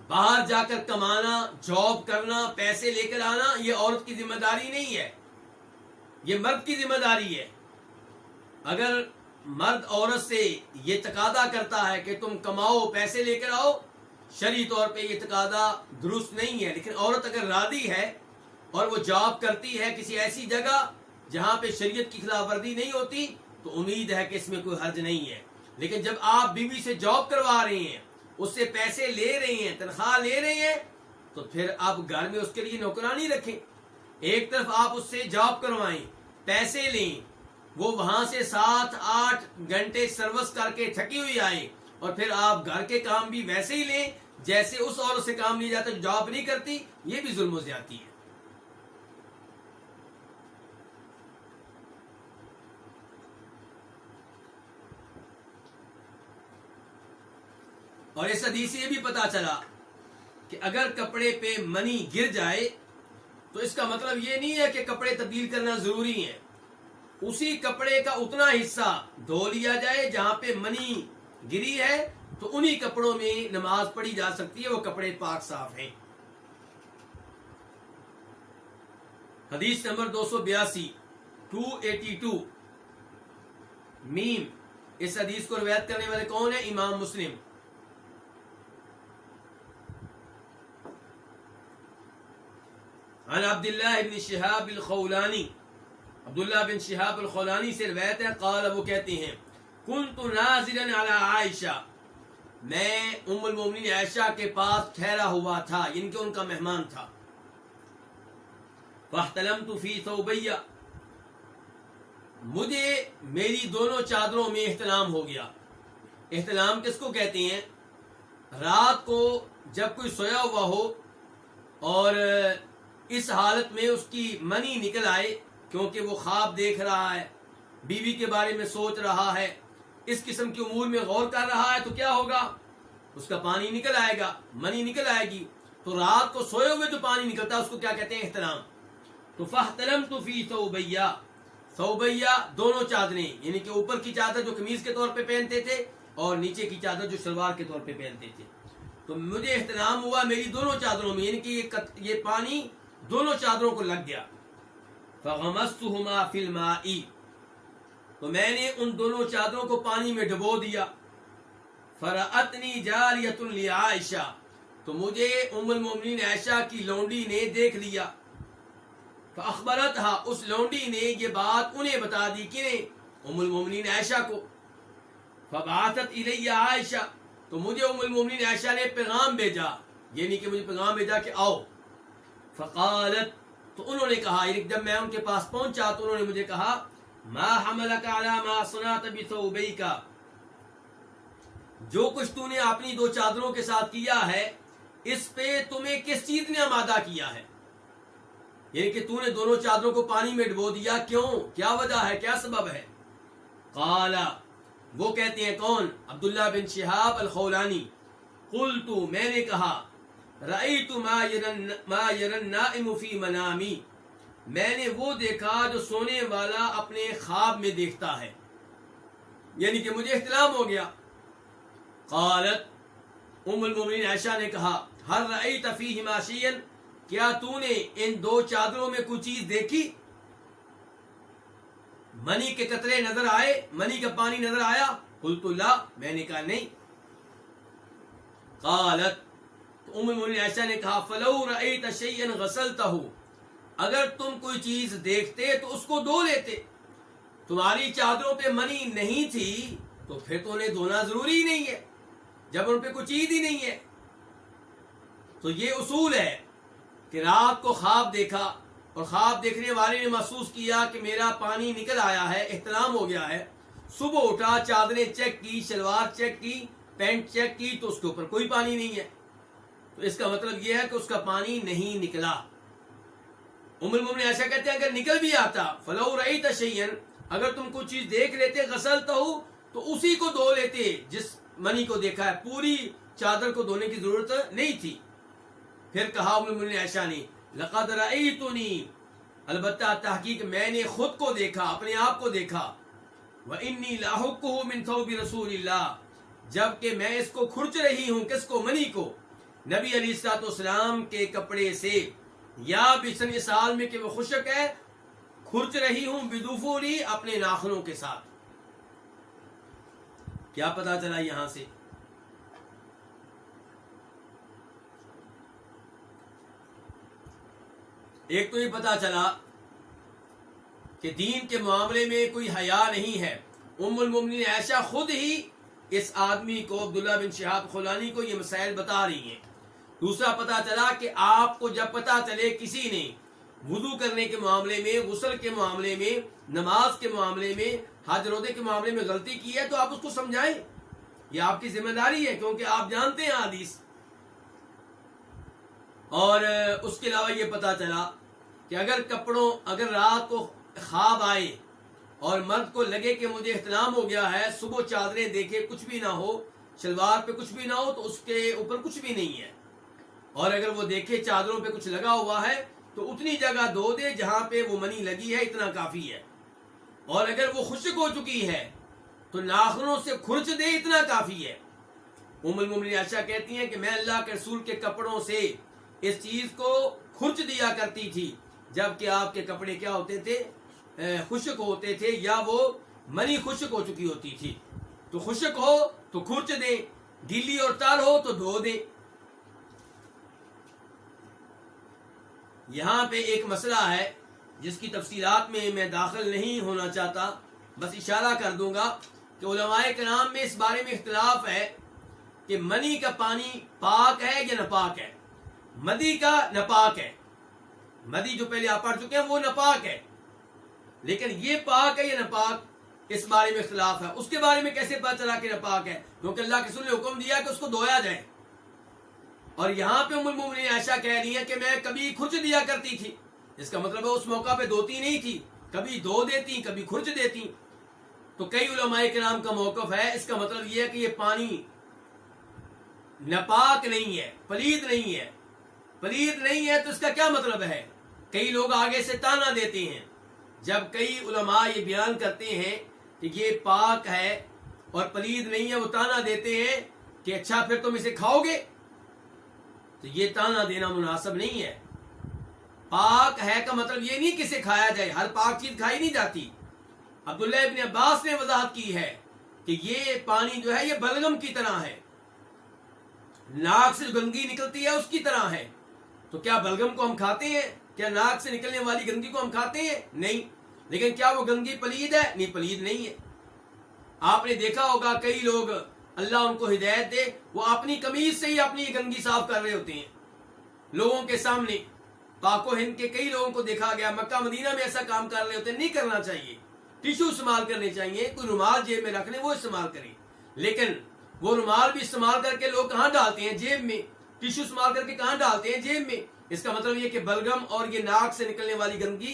باہر جا کر کمانا، جاب کرنا، پیسے لے کر آنا، یہ عورت کی ذمہ داری نہیں ہے، یہ مرد کی ذمہ داری ہے. اگر مرد عورت سے یہ تقاضا کرتا ہے کہ تم کماؤ، پیسے لے کر آؤ، شرعی طور پہ یہ تقاضا درست نہیں ہے. لیکن عورت اگر راضی ہے اور وہ جاب کرتی ہے کسی ایسی جگہ جہاں پہ شریعت کی خلاف ورزی نہیں ہوتی، تو امید ہے کہ اس میں کوئی حرج نہیں ہے. لیکن جب آپ بیوی سے جاب کروا رہے ہیں، اس سے پیسے لے رہے ہیں، تنخواہ لے رہے ہیں، تو پھر آپ گھر میں اس کے لیے نوکرانی رکھیں. ایک طرف آپ اس سے جاب کروائیں، پیسے لیں، وہ وہاں سے 7-8 گھنٹے سروس کر کے تھکی ہوئی آئے، اور پھر آپ گھر کے کام بھی ویسے ہی لیں جیسے اس عورت سے کام لیا جاتا ہے جو جاب نہیں کرتی. یہ بھی ظلم و زیادتی ہے. اور اس حدیث سے یہ بھی پتا چلا کہ اگر کپڑے پہ منی گر جائے تو اس کا مطلب یہ نہیں ہے کہ کپڑے تبدیل کرنا ضروری ہے، اسی کپڑے کا اتنا حصہ دھو لیا جائے جہاں پہ منی گری ہے، تو انہی کپڑوں میں نماز پڑھی جا سکتی ہے، وہ کپڑے پاک صاف ہیں۔ حدیث نمبر 282 282 میم، اس حدیث کو روایت کرنے والے کون ہیں؟ امام مسلم۔ عن عبداللہ بن شہاب الخولانی، عبداللہ بن شہاب الخولانی سے روایت ہے، قال، وہ کہتے ہیں، کنت نازلا علی عائشہ، میں ام المومنین عائشہ کے پاس ٹھہرا ہوا تھا، یعنی کہ ان کا مہمان تھا۔ فاحتلمت فی ثوبیہ، مجھے میری دونوں چادروں میں احتلام ہو گیا۔ احتلام کس کو کہتے ہیں؟ رات کو جب کوئی سویا ہوا ہو اور اس حالت میں اس کی منی نکل آئے، کیونکہ وہ خواب دیکھ رہا ہے، بیوی کے بارے میں سوچ رہا ہے، اس قسم کے امور میں غور کر رہا ہے، تو کیا ہوگا؟ اس کا پانی نکل آئے گا، منی نکل آئے گی۔ تو رات کو سوئے ہوئے جو پانی نکلتا ہے اس کو کیا کہتے ہیں؟ احتلام۔ تو فاحتلمت فی ثوبیہ، ثوبیہ دونوں چادریں، یعنی کہ اوپر کی چادر جو قمیض کے طور پہ پہنتے تھے اور نیچے کی چادر جو شلوار کے طور پہ پہنتے تھے، تو مجھے احتلام ہوا میری دونوں چادروں میں، یعنی کہ یہ پانی دونوں چادروں کو لگ گیا۔ فغمستہما فی الماء، تو میں نے ان دونوں چادروں کو پانی میں ڈبو دیا۔ فرأتنی جاریۃ لعائشہ، تو مجھے ام المومنین عائشہ کی لونڈی نے دیکھ لیا۔ فاخبرتھا، اس لونڈی نے یہ بات انہیں بتا دی، کنہیں؟ ام المومنین عائشہ کو۔ فبعثت الی عائشہ، تو مجھے ام المومنین عائشہ نے پیغام بھیجا، یعنی کہ مجھے پیغام بھیجا کہ آؤ۔ فقالت، تو انہوں نے کہا، یعنی جب میں ان کے پاس پہنچا تو انہوں نے مجھے کہا، ما حملک علی ما صنعت بثوبیک، جو کچھ تو نے اپنی دو چادروں کے ساتھ کیا ہے، اس پہ تمہیں کس چیز نے آمادہ کیا ہے؟ یعنی کہ تو نے دونوں چادروں کو پانی میں ڈبو دیا، کیوں؟ کیا وجہ ہے، کیا سبب ہے؟ قال، وہ کہتے ہیں کون؟ عبداللہ بن شہاب الخولانی، قلت، میں نے کہا، رأیت ما یری النائم فی منامی، میں نے وہ دیکھا جو سونے والا اپنے خواب میں دیکھتا ہے، یعنی کہ مجھے احتلام ہو گیا۔ قالت، ام المومنین عائشہ نے کہا، ہل رأیت فیہما شیئا، کیا تو نے ان دو چادروں میں کوئی چیز دیکھی؟ منی کے قطرے نظر آئے، منی کا پانی نظر آیا؟ قلت لا، میں نے کہا نہیں۔ قالت، تو ام المومنین عائشہ نے کہا، فلو رأیت شیئا غسلتہ، اگر تم کوئی چیز دیکھتے تو اس کو دھو لیتے، تمہاری چادروں پہ منی نہیں تھی تو پھر تو انہیں دھونا ضروری ہی نہیں ہے، جب ان پہ کوئی چیز ہی نہیں ہے۔ تو یہ اصول ہے کہ رات کو خواب دیکھا اور خواب دیکھنے والے نے محسوس کیا کہ میرا پانی نکل آیا ہے، احتلام ہو گیا ہے، صبح اٹھا، چادریں چیک کی، شلوار چیک کی، پینٹ چیک کی، تو اس کے اوپر کوئی پانی نہیں ہے، تو اس کا مطلب یہ ہے کہ اس کا پانی نہیں نکلا۔ ام المومنین ایسا کہتے ہیں اگر نکل بھی آتا، فلو رأیت شیئا، اگر تم کوئی چیز دیکھ لیتے، غسلتہ، تو اسی کو دھو لیتے جس منی کو دیکھا ہے، پوری چادر کو دھونے کی ضرورت نہیں تھی۔ پھر کہا ام المومنین عائشہ نے، لقد رأیتنی، البتہ تحقیق میں نے خود کو دیکھا، اپنے آپ کو دیکھا، وانی لاحکہ من ثوب رسول اللہ، جبکہ میں اس کو کھرچ رہی ہوں، کس کو؟ منی کو، نبی علیہ الصلوۃ والسلام کے کپڑے سے، یا بسن اس حال میں کہ وہ خشک ہے، کھرچ رہی ہوں، بدفوری، اپنے ناخنوں کے ساتھ۔ کیا پتا چلا یہاں سے؟ ایک تو یہ پتا چلا کہ دین کے معاملے میں کوئی حیا نہیں ہے، ام المومنین عائشہ خود ہی اس آدمی کو، عبداللہ بن شہاب خولانی کو، یہ مسائل بتا رہی ہیں۔ دوسرا پتا چلا کہ آپ کو جب پتا چلے کسی نے وضو کرنے کے معاملے میں، غسل کے معاملے میں، نماز کے معاملے میں، حج روزے کے معاملے میں غلطی کی ہے تو آپ اس کو سمجھائیں، یہ آپ کی ذمہ داری ہے، کیونکہ آپ جانتے ہیں حدیث۔ اور اس کے علاوہ یہ پتا چلا کہ اگر رات کو خواب آئے اور مرد کو لگے کہ مجھے احتلام ہو گیا ہے، صبح چادریں دیکھے کچھ بھی نہ ہو، شلوار پہ کچھ بھی نہ ہو تو اس کے اوپر کچھ بھی نہیں ہے، اور اگر وہ دیکھے چادروں پہ کچھ لگا ہوا ہے تو اتنی جگہ دھو دے جہاں پہ وہ منی لگی ہے، اتنا کافی ہے، اور اگر وہ خشک ہو چکی ہے تو ناخنوں سے کھرچ دے، اتنا کافی ہے۔ ام المومنین عائشہ کہتی ہیں کہ میں اللہ کے رسول کے کپڑوں سے اس چیز کو کھرچ دیا کرتی تھی جبکہ آپ کے کپڑے کیا ہوتے تھے؟ خشک ہوتے تھے، یا وہ منی خشک ہو چکی ہوتی تھی۔ تو خشک ہو تو کھرچ دیں، گیلی اور تر ہو تو دھو دیں۔ یہاں پہ ایک مسئلہ ہے جس کی تفصیلات میں میں داخل نہیں ہونا چاہتا، بس اشارہ کر دوں گا کہ علماء کرام میں اس بارے میں اختلاف ہے کہ منی کا پانی پاک ہے یا ناپاک ہے۔ مدی کا ناپاک ہے، مدی جو پہلے آپ پڑھ چکے ہیں وہ ناپاک ہے، لیکن یہ پاک ہے یا ناپاک اس بارے میں اختلاف ہے۔ اس کے بارے میں کیسے پتہ چلا کہ ناپاک ہے؟ کیونکہ اللہ کے رسول نے حکم دیا کہ اس کو دھویا جائے، اور یہاں پہ ام المومنین عائشہ کہہ رہی ہیں کہ میں کبھی کھرچ دیا کرتی تھی، اس کا مطلب ہے اس موقع پہ دھوتی نہیں تھی، کبھی دھو دیتی کبھی کھرچ دیتی۔ تو کئی علماء کرام کا موقف ہے، اس کا مطلب یہ ہے کہ یہ پانی ناپاک نہیں ہے، پلید نہیں ہے۔ پلید نہیں ہے تو اس کا کیا مطلب ہے؟ کئی لوگ آگے سے تانا دیتے ہیں، جب کئی علماء یہ بیان کرتے ہیں کہ یہ پاک ہے اور پلید نہیں ہے، وہ تانا دیتے ہیں کہ اچھا پھر تم اسے کھاؤ گے، تو یہ تانا دینا مناسب نہیں ہے۔ پاک ہے کا مطلب یہ نہیں کہ اسے کھایا جائے، ہر پاک چیز کھائی نہیں جاتی۔ عبداللہ ابن عباس نے وضاحت کی ہے کہ یہ پانی جو ہے یہ بلغم کی طرح ہے، ناک سے گندگی نکلتی ہے اس کی طرح ہے۔ تو کیا بلغم کو ہم کھاتے ہیں؟ کیا ناک سے نکلنے والی گندگی کو ہم کھاتے ہیں؟ نہیں۔ لیکن کیا وہ گندگی پلید ہے؟ نہیں، پلید نہیں ہے۔ آپ نے دیکھا ہوگا کئی لوگ، اللہ ان کو ہدایت دے، وہ اپنی قمیض سے ہی اپنی گندگی صاف کر رہے ہوتے ہیں لوگوں کے سامنے۔ پاک و ہند کے کئی لوگوں کو دیکھا گیا مکہ مدینہ میں ایسا کام کر رہے ہوتے ہیں۔ نہیں کرنا چاہیے، ٹیشو استعمال کرنے چاہیے، کوئی رومال جیب میں رکھ لیں وہ استعمال کریں، لیکن وہ رومال بھی استعمال کر کے لوگ کہاں ڈالتے ہیں؟ جیب میں۔ ٹیشو استعمال کر کے کہاں ڈالتے ہیں؟ جیب میں۔ اس کا مطلب یہ کہ بلغم اور یہ ناک سے نکلنے والی گندگی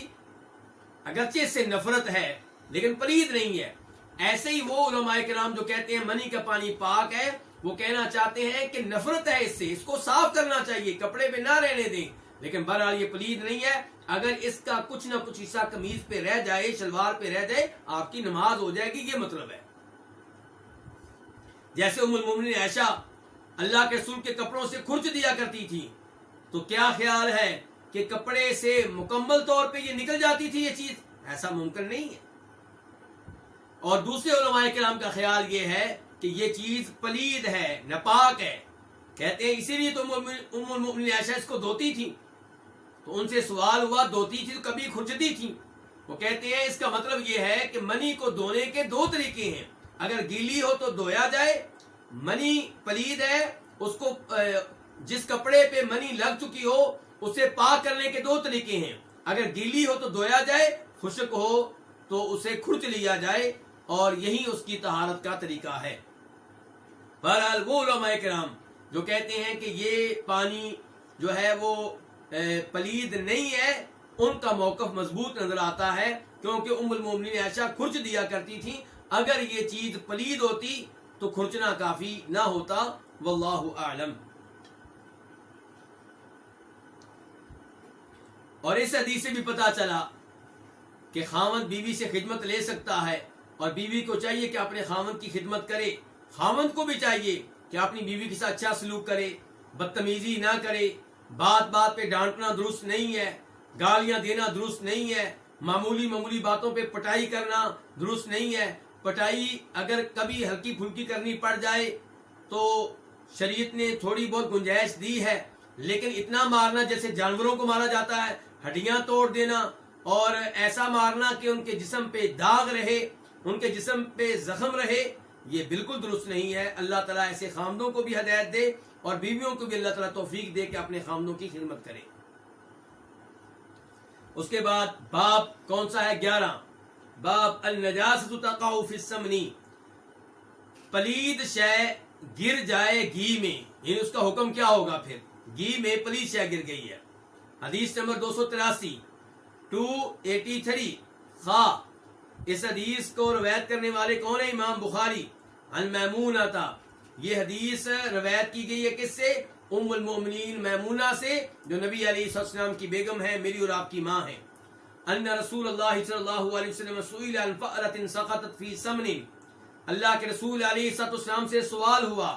اگرچہ اس سے نفرت ہے لیکن پلید نہیں ہے۔ ایسے ہی وہ علماء کرام جو کہتے ہیں منی کا پانی پاک ہے، وہ کہنا چاہتے ہیں کہ نفرت ہے اس سے، اس کو صاف کرنا چاہیے، کپڑے پہ نہ رہنے دیں، لیکن بہرحال یہ پلید نہیں ہے۔ اگر اس کا کچھ نہ کچھ حصہ قمیض پہ رہ جائے، شلوار پہ رہ جائے، آپ کی نماز ہو جائے گی، یہ مطلب ہے۔ جیسے ام المومنین عائشہ اللہ کے رسول کے کپڑوں سے کھرچ دیا کرتی تھی، تو کیا خیال ہے کہ کپڑے سے مکمل طور پہ یہ نکل جاتی تھی یہ چیز؟ ایسا ممکن نہیں ہے۔ اور دوسرے علماء کرام کا خیال یہ ہے کہ یہ چیز پلید ہے، ناپاک ہے، کہتے ہیں اسی لیے تو ام المومنین عائشہ اس کو دھوتی تھی۔ تو ان سے سوال ہوا دھوتی تھی تو کبھی کھرچتی تھی؟ وہ کہتے ہیں اس کا مطلب یہ ہے کہ منی کو دھونے کے دو طریقے ہیں، اگر گیلی ہو تو دھویا جائے، منی پلید ہے، اس کو جس کپڑے پہ منی لگ چکی ہو اسے پاک کرنے کے دو طریقے ہیں، اگر گیلی ہو تو دھویا جائے، خشک ہو تو اسے کھرچ لیا جائے، اور یہی اس کی طہارت کا طریقہ ہے۔ بہرحال وہ علماء کرام جو کہتے ہیں کہ یہ پانی جو ہے وہ پلید نہیں ہے، ان کا موقف مضبوط نظر آتا ہے، کیونکہ ام المومنین عائشہ کھرچ دیا کرتی تھی۔ اگر یہ چیز پلید ہوتی تو کھرچنا کافی نہ ہوتا، واللہ اعلم۔ اور اس حدیث سے بھی پتا چلا کہ خاوند بیوی سے خدمت لے سکتا ہے، اور بیوی کو چاہیے کہ اپنے خاوند کی خدمت کرے، خاوند کو بھی چاہیے کہ اپنی بیوی کے ساتھ اچھا سلوک کرے، بدتمیزی نہ کرے، بات بات پہ ڈانٹنا درست نہیں ہے، گالیاں دینا درست نہیں ہے، معمولی باتوں پہ پٹائی کرنا درست نہیں ہے۔ پٹائی اگر کبھی ہلکی پھلکی کرنی پڑ جائے تو شریعت نے تھوڑی بہت گنجائش دی ہے، لیکن اتنا مارنا جیسے جانوروں کو مارا جاتا ہے، ہڈیاں توڑ دینا اور ایسا مارنا کہ ان کے جسم پہ داغ رہے، ان کے جسم پہ زخم رہے، یہ بالکل درست نہیں ہے۔ اللہ تعالیٰ ایسے خامدوں کو بھی ہدایت دے اور بیویوں کو بھی اللہ تعالیٰ توفیق دے کہ اپنے خامدوں کی خدمت کریں۔ اس کے بعد باب کون سا ہے؟ 11، باب النجاست تقع فی السمن، پلید شے گر جائے گھی میں، یعنی اس کا حکم کیا ہوگا؟ پھر گھی میں پلید شے گر گئی ہے۔ حدیث نمبر 283 خا، اس حدیث کو روایت کرنے والے کون ہیں؟ امام بخاری۔ عن میمونہ یہ حدیث روایت کی گئی ہے کس سے؟ ام المؤمنین میمونہ سے، جو نبی علیہ السلام کی بیگم ہے، میری اور آپ کی ماں ہے۔ ان رسول اللہ صلی اللہ علیہ وسلم سئل عن فأرة سقطت فی سمن، اللہ کے رسول علیہ السلام سے سوال ہوا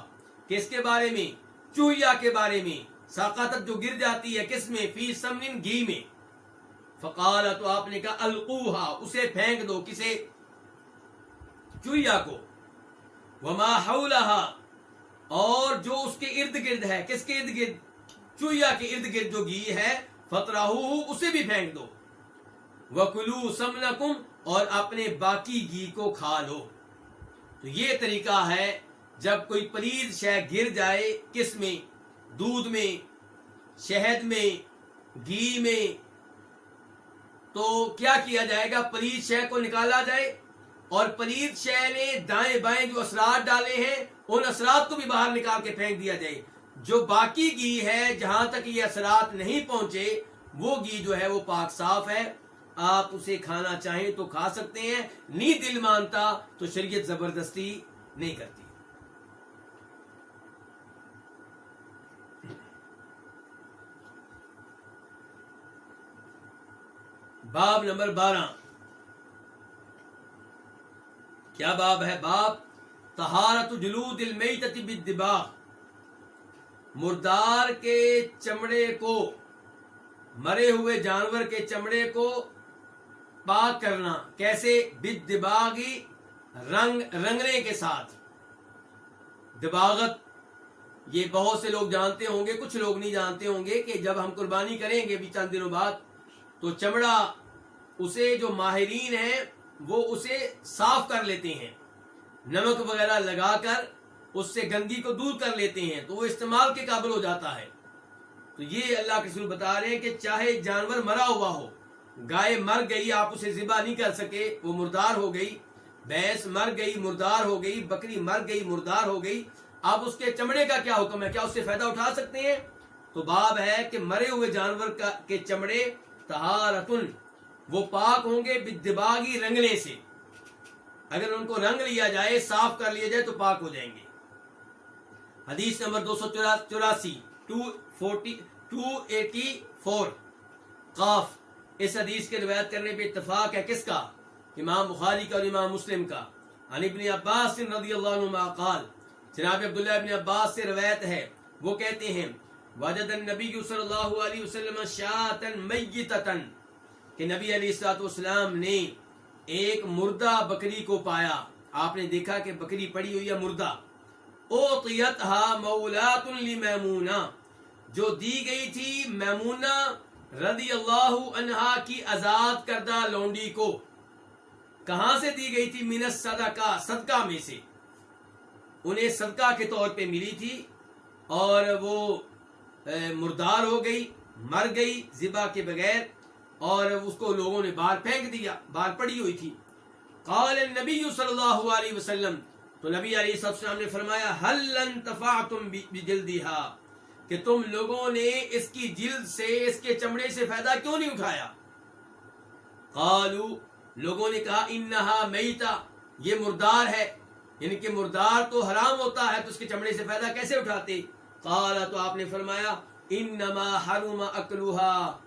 کس کے بارے میں؟ چوہیا کے بارے میں، سقطت جو گر جاتی ہے کس میں؟ فی سمن، گھی میں۔ فقال، تو آپ نے کہا القوہا، اسے پھینک دو، کسے؟ چوہیا کو۔ وما حولہا، اور جو اس کے ارد گرد ہے، کس کے ارد گرد؟ چوہیا کے ارد گرد جو گھی ہے، فطرحوہ، اسے بھی پھینک دو۔ وَكُلُوا سَمْنَكُمْ، اور اپنے باقی گھی کو کھا لو۔ تو یہ طریقہ ہے جب کوئی پلید شے گر جائے، کس میں؟ دودھ میں، شہد میں، گھی میں، تو کیا کیا جائے گا؟ پلید شے کو نکالا جائے، اور پلید شے نے دائیں بائیں جو اثرات ڈالے ہیں ان اثرات کو بھی باہر نکال کے پھینک دیا جائے۔ جو باقی گھی ہے، جہاں تک یہ اثرات نہیں پہنچے، وہ گھی جو ہے وہ پاک صاف ہے، آپ اسے کھانا چاہیں تو کھا سکتے ہیں، نہیں دل مانتا تو شریعت زبردستی نہیں کرتی۔ باب نمبر 12، کیا باب ہے؟ باب طہارت جلود المیتۃ بالدباغ، مردار کے چمڑے کو، مرے ہوئے جانور کے چمڑے کو پاک کرنا، کیسے؟ بالدباغی، رنگنے کے ساتھ۔ دباغت یہ بہت سے لوگ جانتے ہوں گے، کچھ لوگ نہیں جانتے ہوں گے کہ جب ہم قربانی کریں گے بھی چند دنوں بعد، تو چمڑا اسے جو ماہرین ہیں وہ اسے صاف کر لیتے ہیں، نمک وغیرہ لگا کر اس سے گندگی کو دور کر لیتے ہیں، تو وہ استعمال کے قابل ہو جاتا ہے۔ تو یہ اللہ کے رسول بتا رہے ہیں کہ چاہے جانور مرا ہوا ہو، گائے مر گئی، آپ اسے ذبح نہیں کر سکے، وہ مردار ہو گئی، بھینس مر گئی، مردار ہو گئی، بکری مر گئی، مردار ہو گئی، آپ اس کے چمڑے کا کیا حکم ہے؟ کیا اس سے فائدہ اٹھا سکتے ہیں؟ تو باب ہے کہ مرے ہوئے جانور کے چمڑے طہارتن، وہ پاک ہوں گے، بالدباغی، رنگنے سے، اگر ان کو رنگ لیا جائے، صاف کر لیا جائے تو پاک ہو جائیں گے۔ حدیث نمبر 284، 284 قاف، اس حدیث کے روایت کرنے پہ اتفاق ہے کس کا؟ امام بخاری کا اور امام مسلم کا۔ عن ابن عباس رضی اللہ عنہما قال، جناب عبداللہ ابن عباس سے روایت ہے، وہ کہتے ہیں وجد النبی صلی اللہ علیہ وسلم شاة میتۃ، کہ نبی علیہ الصلوۃ والسلام نے ایک مردہ بکری کو پایا، آپ نے دیکھا کہ بکری پڑی ہوئی ہے مردہ، اعطیتھا مولاۃ لمیمونہ، جو دی گئی تھی میمونہ رضی اللہ عنہا کی آزاد کردہ لونڈی کو۔ کہاں سے دی گئی تھی؟ من الصدقہ، صدقہ میں سے، انہیں صدقہ کے طور پہ ملی تھی، اور وہ مردار ہو گئی، مر گئی ذبح کے بغیر، اور اس کو لوگوں نے باہر پھینک دیا، باہر پڑی ہوئی تھی۔ قال النبی صلی اللہ علیہ وسلم، تو نبی علیہ السلام نے فرمایا هل انتفعتم بجلدها، کہ تم لوگوں نے اس کی جلد سے، اس کے چمڑے سے فائدہ کیوں نہیں اٹھایا؟ قالوا، لوگوں نے کہا انہا میتہ، یہ مردار ہے، یعنی کہ مردار تو حرام ہوتا ہے، تو اس کے چمڑے سے فائدہ کیسے اٹھاتے؟ قال، تو آپ نے فرمایا انما حرم اکلها،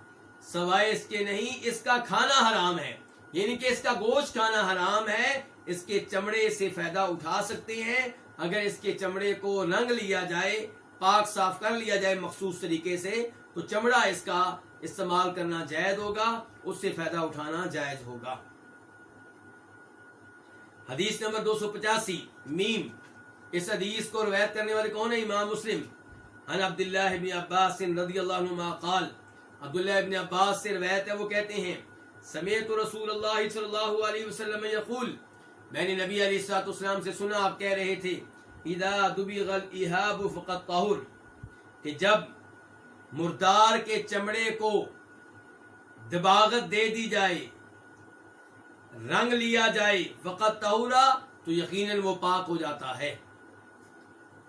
سوائے اس کے نہیں، اس کا کھانا حرام ہے، یعنی کہ اس کا گوشت کھانا حرام ہے، اس کے چمڑے سے فائدہ اٹھا سکتے ہیں، اگر اس کے چمڑے کو رنگ لیا جائے، پاک صاف کر لیا جائے مخصوص طریقے سے، تو چمڑا اس کا استعمال کرنا جائز ہوگا، اس سے فائدہ اٹھانا جائز ہوگا۔ حدیث نمبر 285 میم، اس حدیث کو روایت کرنے والے کون ہیں؟ امام مسلم۔ عن عبداللہ ابن عباس رضی اللہ عنہما قال، عبداللہ ابن عباس سے روایت ہے، وہ کہتے ہیں سمعت رسول اللہ صلی اللہ علیہ وسلم یقول، میں نے نبی علیہ الصلوۃ والسلام سے سنا، آپ کہہ رہے تھے اذا دبغ الإهاب فقد طهر، کہ جب مردار کے چمڑے کو دباغت دے دی جائے، رنگ لیا جائے، فقد طہر، تو یقیناً وہ پاک ہو جاتا ہے۔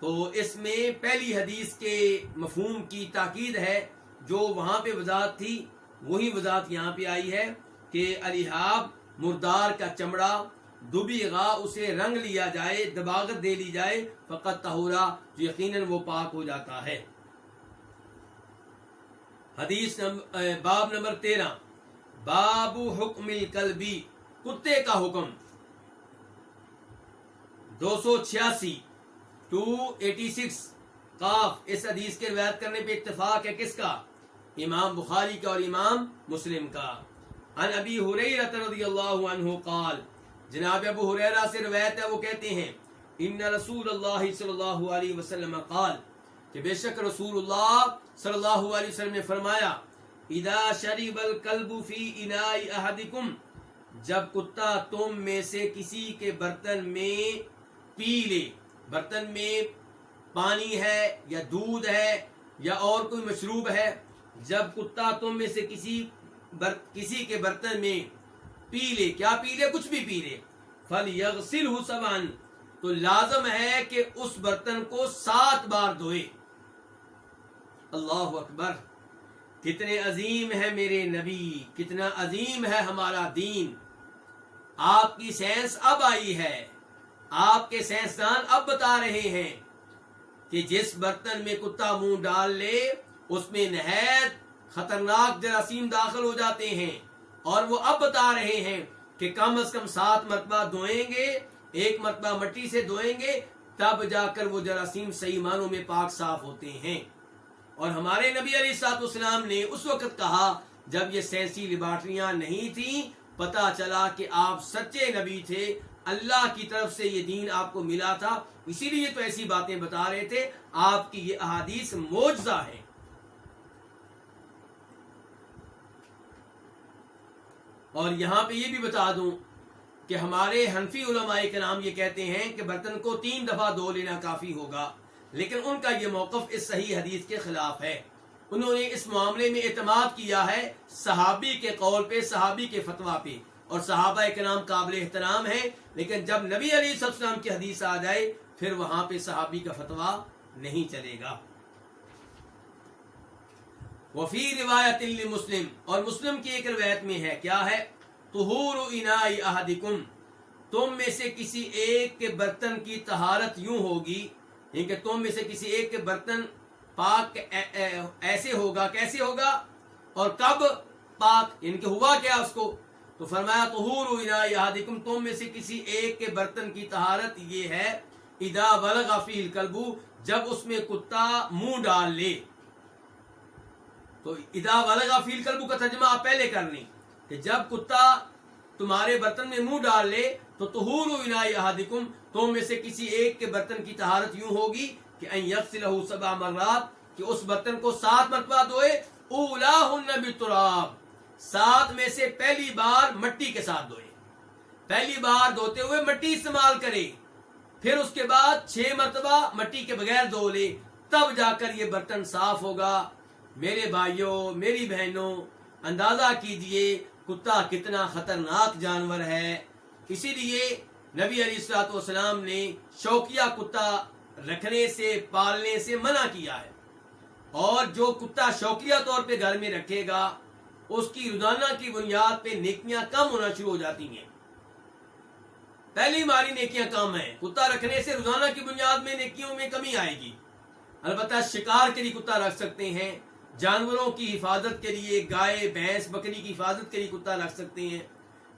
تو اس میں پہلی حدیث کے مفہوم کی تاکید ہے، جو وہاں پہ وضاحت تھی وہی وضاحت یہاں پہ آئی ہے کہ الإهاب، مردار کا چمڑا، دبیغا اسے رنگ لیا جائے، دباغت دے لی جائے، فقط طہورا جو یقیناً وہ پاک ہو جاتا ہے۔ حدیث باب نمبر 13، باب حکم الکلبی، کتے کا حکم۔ 286 286 قاف، اس حدیث کے روایت کرنے پہ اتفاق ہے کس کا؟ امام بخاری کا اور امام مسلم کا۔ عن ابی ہریرہ رضی اللہ عنہ قال، جناب ابو ہریرہ سے روایت ہے، وہ کہتے ہیں ان رسول اللہ صلی اللہ علیہ وسلم قال، کہ بے شک رسول اللہ صلی اللہ علیہ وسلم نے فرمایا، اذا شرب الکلب فی اناء احدکم، جب کتا تم میں سے کسی کے برتن میں پی لے، برتن میں پانی ہے یا دودھ ہے یا اور کوئی مشروب ہے، جب کتا تم میں سے کسی کے برتن میں پی لے، کیا پی لے؟ کچھ بھی پی لے، فَلْيَغْسِلْهُ سَبْعًا، تو لازم ہے کہ اس برتن کو 7 بار دھوئے۔ اللہ اکبر، کتنے عظیم ہے میرے نبی، کتنا عظیم ہے ہمارا دین۔ آپ کی سائنس اب آئی ہے، آپ کے سائنسدان اب بتا رہے ہیں کہ جس برتن میں کتا منہ ڈال لے اس میں نہایت خطرناک جراثیم داخل ہو جاتے ہیں، اور وہ اب بتا رہے ہیں کہ کم از کم 7 مرتبہ دھوئیں گے، 1 مرتبہ مٹی سے دھوئیں گے، تب جا کر وہ جراثیم صحیح معنوں میں پاک صاف ہوتے ہیں۔ اور ہمارے نبی علیہ الصلوۃ والسلام نے اس وقت کہا جب یہ سائنسی لیبارٹریاں نہیں تھیں، پتا چلا کہ آپ سچے نبی تھے، اللہ کی طرف سے یہ دین آپ کو ملا تھا، اسی لیے تو ایسی باتیں بتا رہے تھے۔ آپ کی یہ احادیث معجزہ ہے۔ اور یہاں پہ یہ بھی بتا دوں کہ ہمارے حنفی علماء کرام یہ کہتے ہیں کہ برتن کو 3 دفعہ دھو لینا کافی ہوگا، لیکن ان کا یہ موقف اس صحیح حدیث کے خلاف ہے۔ انہوں نے اس معاملے میں اعتماد کیا ہے صحابی کے قول پہ، صحابی کے فتویٰ پہ، اور صحابہ کرام قابل احترام ہیں، لیکن جب نبی علیہ السلام کی حدیث آ جائے پھر وہاں پہ صحابی کا فتویٰ نہیں چلے گا۔ وفی روایت لمسلم، اور مسلم کی ایک روایت میں ہے، کیا ہے؟ طہور اناء احدکم، تم میں سے کسی ایک کے برتن کی طہارت یوں ہوگی، یعنی کہ تم میں سے کسی ایک کے برتن پاک ایسے ہوگا، کیسے ہوگا اور کب پاک، یعنی کہ ہوا کیا اس کو؟ تو فرمایا طہور اناء احدکم، تم میں سے کسی ایک کے برتن کی طہارت یہ ہے، اذا بلغ فیہ الکلب، جب اس میں کتا منہ ڈال لے۔ تو اذا بلغ فیہ الکلب کا ترجمہ آپ پہلے کر لیں کہ جب کتا تمہارے برتن میں منہ ڈال لے تو طہور اناء احدکم، تم میں سے کسی ایک کے برتن کی طہارت یوں ہوگی کہ ان یغسلہ 7 مرات، کہ اس برتن کو 7 مرتبہ دھوئے، اولاہن بالتراب، 7 میں سے پہلی بار مٹی کے ساتھ دھوئے، پہلی بار دھوتے ہوئے مٹی استعمال کرے، پھر اس کے بعد 6 مرتبہ مٹی کے بغیر دھو لے، تب جا کر یہ برتن صاف ہوگا۔ میرے بھائیوں، میری بہنوں، اندازہ کیجئے کتا کتنا خطرناک جانور ہے۔ اسی لیے نبی علیہ الصلوۃ والسلام نے شوقیہ کتا رکھنے سے، پالنے سے منع کیا ہے، اور جو کتا شوقیہ طور پہ گھر میں رکھے گا اس کی روزانہ کی بنیاد پہ نیکیاں کم ہونا شروع ہو جاتی ہیں۔ پہلی ہماری نیکیاں کم ہیں، کتا رکھنے سے روزانہ کی بنیاد میں نیکیوں میں کمی آئے گی۔ البتہ شکار کے لیے کتا رکھ سکتے ہیں، جانوروں کی حفاظت کے لیے، گائے بھینس بکری کی حفاظت کے لیے کتا رکھ سکتے ہیں،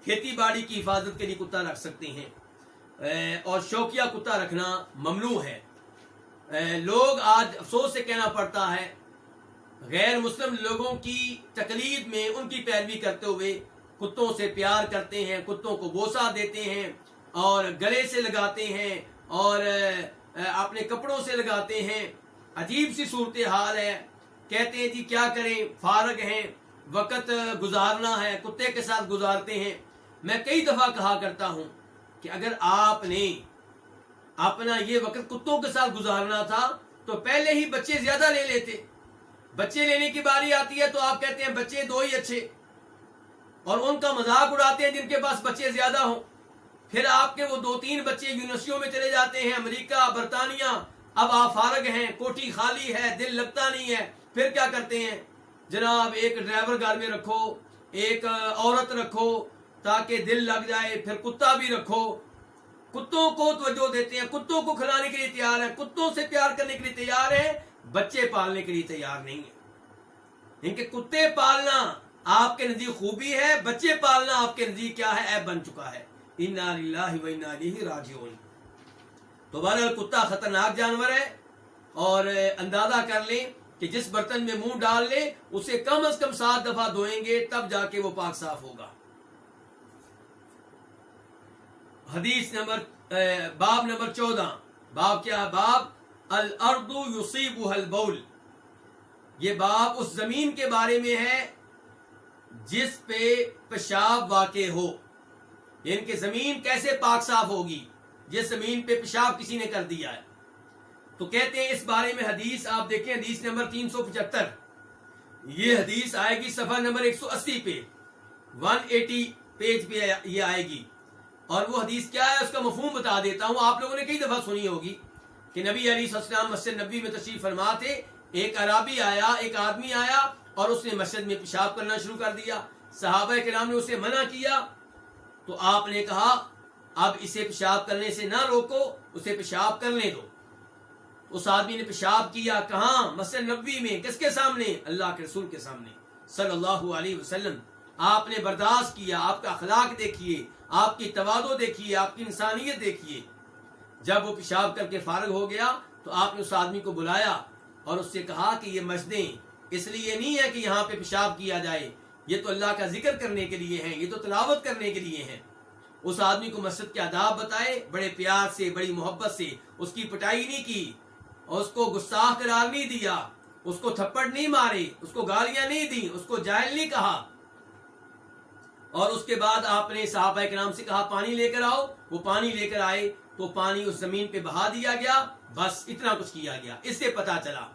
کھیتی باڑی کی حفاظت کے لیے کتا رکھ سکتے ہیں، اور شوقیہ کتا رکھنا ممنوع ہے۔ لوگ آج افسوس سے کہنا پڑتا ہے غیر مسلم لوگوں کی تقلید میں، ان کی پیروی کرتے ہوئے کتوں سے پیار کرتے ہیں، کتوں کو بوسہ دیتے ہیں اور گلے سے لگاتے ہیں اور اپنے کپڑوں سے لگاتے ہیں۔ عجیب سی صورتحال ہے۔ کہتے ہیں جی کیا کریں، فارغ ہیں، وقت گزارنا ہے، کتے کے ساتھ گزارتے ہیں۔ میں کئی دفعہ کہا کرتا ہوں کہ اگر آپ نے اپنا یہ وقت کتوں کے ساتھ گزارنا تھا تو پہلے ہی بچے زیادہ لے لیتے۔ بچے لینے کی باری آتی ہے تو آپ کہتے ہیں بچے 2 ہی اچھے، اور ان کا مذاق اڑاتے ہیں جن کے پاس بچے زیادہ ہوں۔ پھر آپ کے وہ 2-3 بچے یونیورسٹیوں میں چلے جاتے ہیں، امریکہ، برطانیہ، اب آپ فارغ ہیں، کوٹھی خالی ہے، دل لگتا نہیں ہے، پھر کیا کرتے ہیں؟ جناب ایک ڈرائیور گھر میں رکھو، ایک عورت رکھو، تاکہ دل لگ جائے. پھر کتا بھی رکھو, کتوں کو توجہ دیتے ہیں, کتوں کو کھلانے کے لیے تیار ہیں, کتوں سے پیار کرنے کے لیے تیار ہیں, بچے پالنے کے لیے تیار نہیں ہیں. ان کے کتے پالنا آپ کے نزدیک خوبی ہے, بچے پالنا آپ کے نزدیک کیا ہے, عیب بن چکا ہے. انا للہ و انا الیہ راجعون. تو بہرحال کتا خطرناک جانور ہے, اور اندازہ کر لیں کہ جس برتن میں منہ ڈال لیں اسے کم از کم 7 دفعہ دھوئیں گے تب جا کے وہ پاک صاف ہوگا. حدیث نمبر باب نمبر 14. باب کیا؟ باب الارض یصیبها البول. یہ باب اس زمین کے بارے میں ہے جس پہ پیشاب واقع ہو, یعنی کہ زمین کیسے پاک صاف ہوگی جس زمین پہ پیشاب کسی نے کر دیا ہے. تو کہتے ہیں اس بارے میں حدیث آپ دیکھیں, حدیث نمبر 375. یہ حدیث آئے گی صفحہ نمبر 180 پہ, 180 پیج پہ یہ آئے گی. اور وہ حدیث کیا ہے اس کا مفہوم بتا دیتا ہوں. آپ لوگوں نے کئی دفعہ سنی ہوگی کہ نبی علیہ السلام مسجد نبوی میں تشریف فرما تھے. ایک عرابی آیا, ایک آدمی آیا اور اس نے مسجد میں پیشاب کرنا شروع کر دیا. صحابہ کرام نے اسے منع کیا تو آپ نے کہا اب اسے پیشاب کرنے سے نہ روکو, اسے پیشاب کرنے دو. اس آدمی نے پیشاب کیا. کہاں؟ مسجد نبوی میں. کس کے سامنے؟ اللہ کے رسول کے سامنے صلی اللہ علیہ وسلم. آپ نے برداشت کیا. آپ کا اخلاق دیکھیے, آپ کی تواضع دیکھیے, آپ کی انسانیت دیکھیے. جب وہ پیشاب کر کے فارغ ہو گیا تو آپ نے اس آدمی کو بلایا اور اس سے کہا کہ یہ مسجدیں اس لیے نہیں ہے کہ یہاں پہ پیشاب کیا جائے, یہ تو اللہ کا ذکر کرنے کے لیے ہیں, یہ تو تلاوت کرنے کے لیے ہیں. اس آدمی کو مسجد کے آداب بتائے, بڑے پیار سے, بڑی محبت سے. اس کی پٹائی نہیں کی, اور اس کو گستاخ قرار نہیں دیا, اس کو تھپڑ نہیں مارے, اس کو گالیاں نہیں دی, اس کو جاہل نہیں کہا. اور اس کے بعد آپ نے صحابہ کرام سے کہا پانی لے کر آؤ. وہ پانی لے کر آئے تو پانی اس زمین پہ بہا دیا گیا. بس اتنا کچھ کیا گیا. اس سے پتا چلا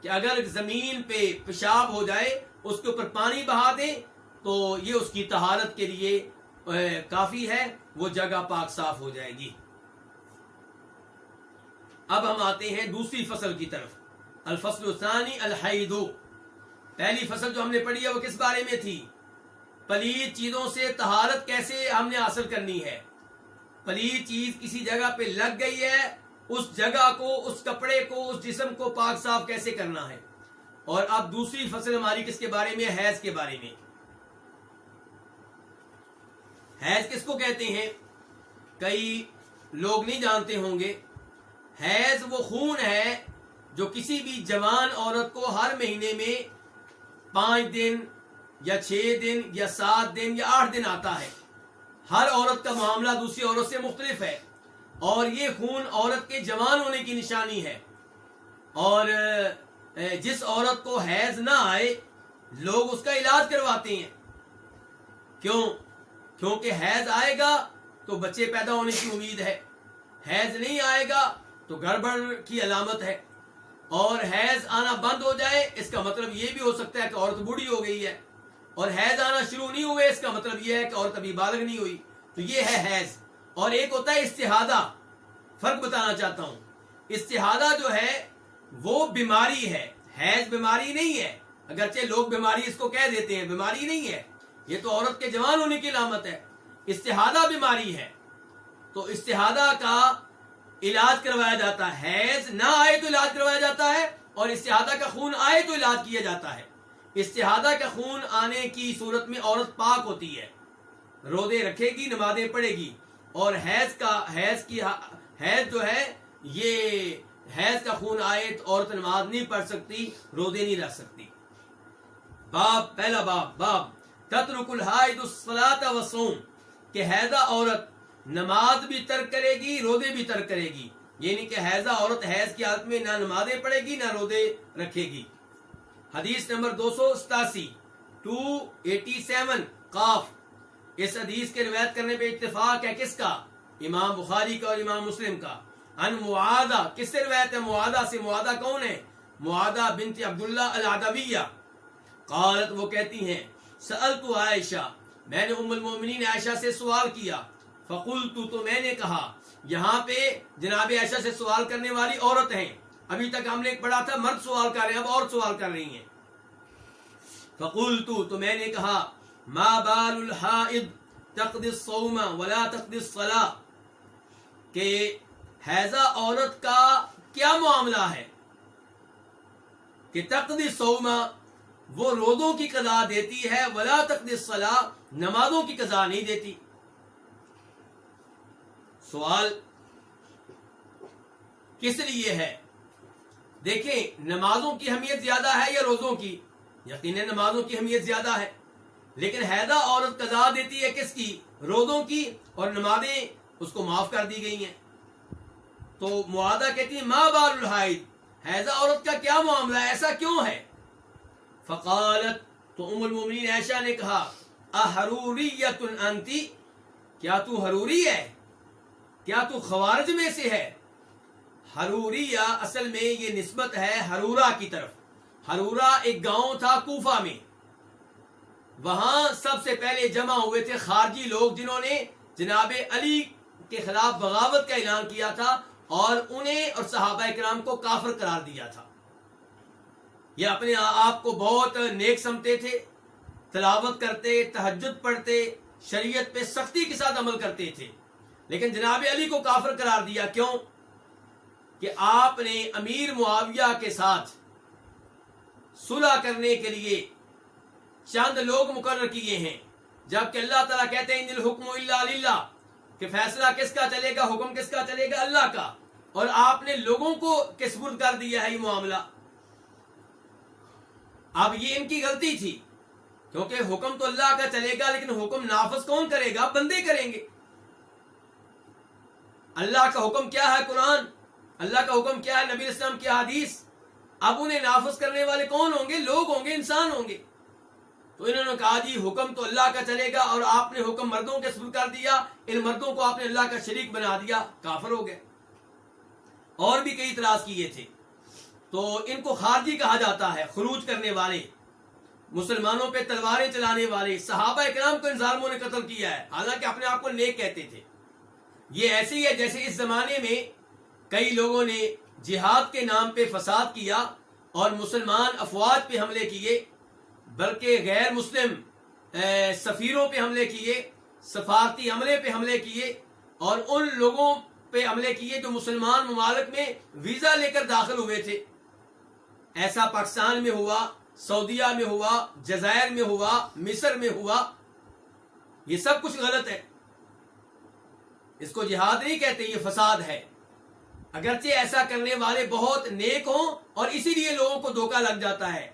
کہ اگر زمین پہ پیشاب ہو جائے اس کے اوپر پانی بہا دیں تو یہ اس کی طہارت کے لیے کافی ہے, وہ جگہ پاک صاف ہو جائے گی. اب ہم آتے ہیں دوسری فصل کی طرف. الفصل الثانی الحید. پہلی فصل جو ہم نے پڑھی ہے وہ کس بارے میں تھی؟ پلید چیزوں سے طہارت کیسے ہم نے حاصل کرنی ہے. پلید چیز کسی جگہ پہ لگ گئی ہے, اس جگہ کو, اس کپڑے کو, اس جسم کو پاک صاف کیسے کرنا ہے. اور اب دوسری فصل ہماری کس کے بارے میں؟ حیض کے بارے میں. حیض کس کو کہتے ہیں کئی لوگ نہیں جانتے ہوں گے. حیض وہ خون ہے جو کسی بھی جوان عورت کو ہر مہینے میں 5 دن یا 6 دن یا 7 دن یا 8 دن آتا ہے. ہر عورت کا معاملہ دوسری عورت سے مختلف ہے, اور یہ خون عورت کے جوان ہونے کی نشانی ہے. اور جس عورت کو حیض نہ آئے لوگ اس کا علاج کرواتے ہیں. کیوں؟ کیونکہ حیض آئے گا تو بچے پیدا ہونے کی امید ہے, حیض نہیں آئے گا تو گڑبڑ کی علامت ہے. اور حیض آنا بند ہو جائے اس کا مطلب یہ بھی ہو سکتا ہے کہ عورت بوڑھی ہو گئی ہے, اور حیض آنا شروع نہیں ہوئے اس کا مطلب یہ ہے کہ عورت ابھی بالغ نہیں ہوئی. تو یہ ہے حیض. اور ایک ہوتا ہے استحاضہ. فرق بتانا چاہتا ہوں, استحاضہ جو ہے وہ بیماری ہے, حیض بیماری نہیں ہے. اگرچہ لوگ بیماری اس کو کہہ دیتے ہیں, بیماری نہیں ہے, یہ تو عورت کے جوان ہونے کی علامت ہے. استحاضہ بیماری ہے. تو استحاضہ کا علاج کروایا جاتا ہے. حیض نہ آئے تو علاج کروایا جاتا ہے, اور استحاضہ کا خون آئے تو علاج کیا جاتا ہے. استحاضہ کا خون آنے کی صورت میں عورت پاک ہوتی ہے, روزے رکھے گی, نمازیں پڑھے گی. اور حیض جو ہے یہ حیض کا خون آئے تو عورت نماز نہیں پڑھ سکتی, روزے نہیں رکھ سکتی. باب پہلا باب تترک الحائض الصلاۃ والصوم, کہ حیضہ عورت نماز بھی ترک کرے گی, روزے بھی ترک کرے گی. یعنی کہ حیضہ عورت حیض کی حالت میں نہ نمازیں پڑھے گی نہ روزے رکھے گی. حدیث نمبر 287 287 قاف. اس حدیث کے روایت کرنے پہ اتفاق ہے کس کا؟ امام بخاری کا اور امام مسلم کا. ان معاذہ, کس سے روایت ہے؟ معاذہ سے. معاذہ کون ہے؟ معاذہ بنت عبداللہ العدویہ. قالت, وہ کہتی ہیں, سألت عائشہ, میں نے ام المومنین عائشہ سے سوال کیا. فقلت, تو میں نے کہا. یہاں پہ جناب عائشہ سے سوال کرنے والی عورت ہیں. ابھی تک ہم نے پڑھا تھا مرد سوال کر رہے ہیں, اب اور سوال کر رہی ہیں. فقلت, تو میں نے کہا, ما بال الحائض, تقضی الصوم ولا تقضی الصلاۃ کہ حیضہ عورت کا کیا معاملہ ہے کہ تقضی الصوم وہ روزوں کی قضا دیتی ہے، ولا تقضی الصلاۃ نمازوں کی قضا نہیں دیتی۔ سوال کس لیے ہے؟ دیکھیں، نمازوں کی اہمیت زیادہ ہے یا روزوں کی؟ یقیناً نمازوں کی اہمیت زیادہ ہے، لیکن حیضہ عورت قضا دیتی ہے کس کی؟ روزوں کی، اور نمازیں اس کو معاف کر دی گئی ہیں۔ تو معاہدہ کہتی ہے ما بال الحائض، حیضہ عورت کا کیا معاملہ ہے، ایسا کیوں ہے؟ فقالت، تو ام المومنین عائشہ نے کہا احروریۃ انتی، کیا تو حروری ہے؟ کیا تو خوارج میں سے ہے؟ حروریہ اصل میں یہ نسبت ہے حرورہ کی طرف۔ حرورہ ایک گاؤں تھا کوفہ میں، وہاں سب سے پہلے جمع ہوئے تھے خارجی لوگ جنہوں نے جناب علی کے خلاف بغاوت کا اعلان کیا تھا اور انہیں اور صحابہ کرام کو کافر قرار دیا تھا۔ یہ اپنے آپ کو بہت نیک سمجھتے تھے، تلاوت کرتے، تہجد پڑھتے، شریعت پہ سختی کے ساتھ عمل کرتے تھے، لیکن جناب علی کو کافر قرار دیا۔ کیوں؟ کہ آپ نے امیر معاویہ کے ساتھ صلح کرنے کے لیے چند لوگ مقرر کیے ہیں، جبکہ اللہ تعالیٰ کہتے ہیں ان الحکم الا للہ، کہ فیصلہ کس کا چلے گا، حکم کس کا چلے گا؟ اللہ کا، اور آپ نے لوگوں کو سپرد کر دیا ہے یہ معاملہ۔ اب یہ ان کی غلطی تھی، کیونکہ حکم تو اللہ کا چلے گا، لیکن حکم نافذ کون کرے گا؟ بندے کریں گے۔ اللہ کا حکم کیا ہے؟ قرآن۔ اللہ کا حکم کیا ہے؟ نبی اسلام کی حدیث۔ اب انہیں نافذ کرنے والے کون ہوں گے؟ لوگ ہوں گے، انسان ہوں گے۔ تو انہوں نے کہا جی حکم تو اللہ کا چلے گا، اور آپ نے حکم مردوں کے سپرد کر دیا، ان مردوں کو آپ نے اللہ کا شریک بنا دیا، کافر ہو گئے۔ اور بھی کئی اعتراض کیے تھے۔ تو ان کو خارجی کہا جاتا ہے، خروج کرنے والے، مسلمانوں پہ تلواریں چلانے والے۔ صحابہ کرام کو ان ظالموں نے قتل کیا ہے، حالانکہ اپنے آپ کو نیک کہتے تھے۔ یہ ایسے ہی ہے جیسے اس زمانے میں کئی لوگوں نے جہاد کے نام پہ فساد کیا اور مسلمان افواج پہ حملے کیے، بلکہ غیر مسلم سفیروں پہ حملے کیے، سفارتی عملے پہ حملے کیے، اور ان لوگوں پہ حملے کیے جو مسلمان ممالک میں ویزا لے کر داخل ہوئے تھے۔ ایسا پاکستان میں ہوا، سعودیہ میں ہوا، جزائر میں ہوا، مصر میں ہوا۔ یہ سب کچھ غلط ہے، اس کو جہاد نہیں کہتے، یہ فساد ہے۔ اگرچہ ایسا کرنے والے بہت نیک ہوں، اور اسی لیے لوگوں کو دھوکہ لگ جاتا ہے۔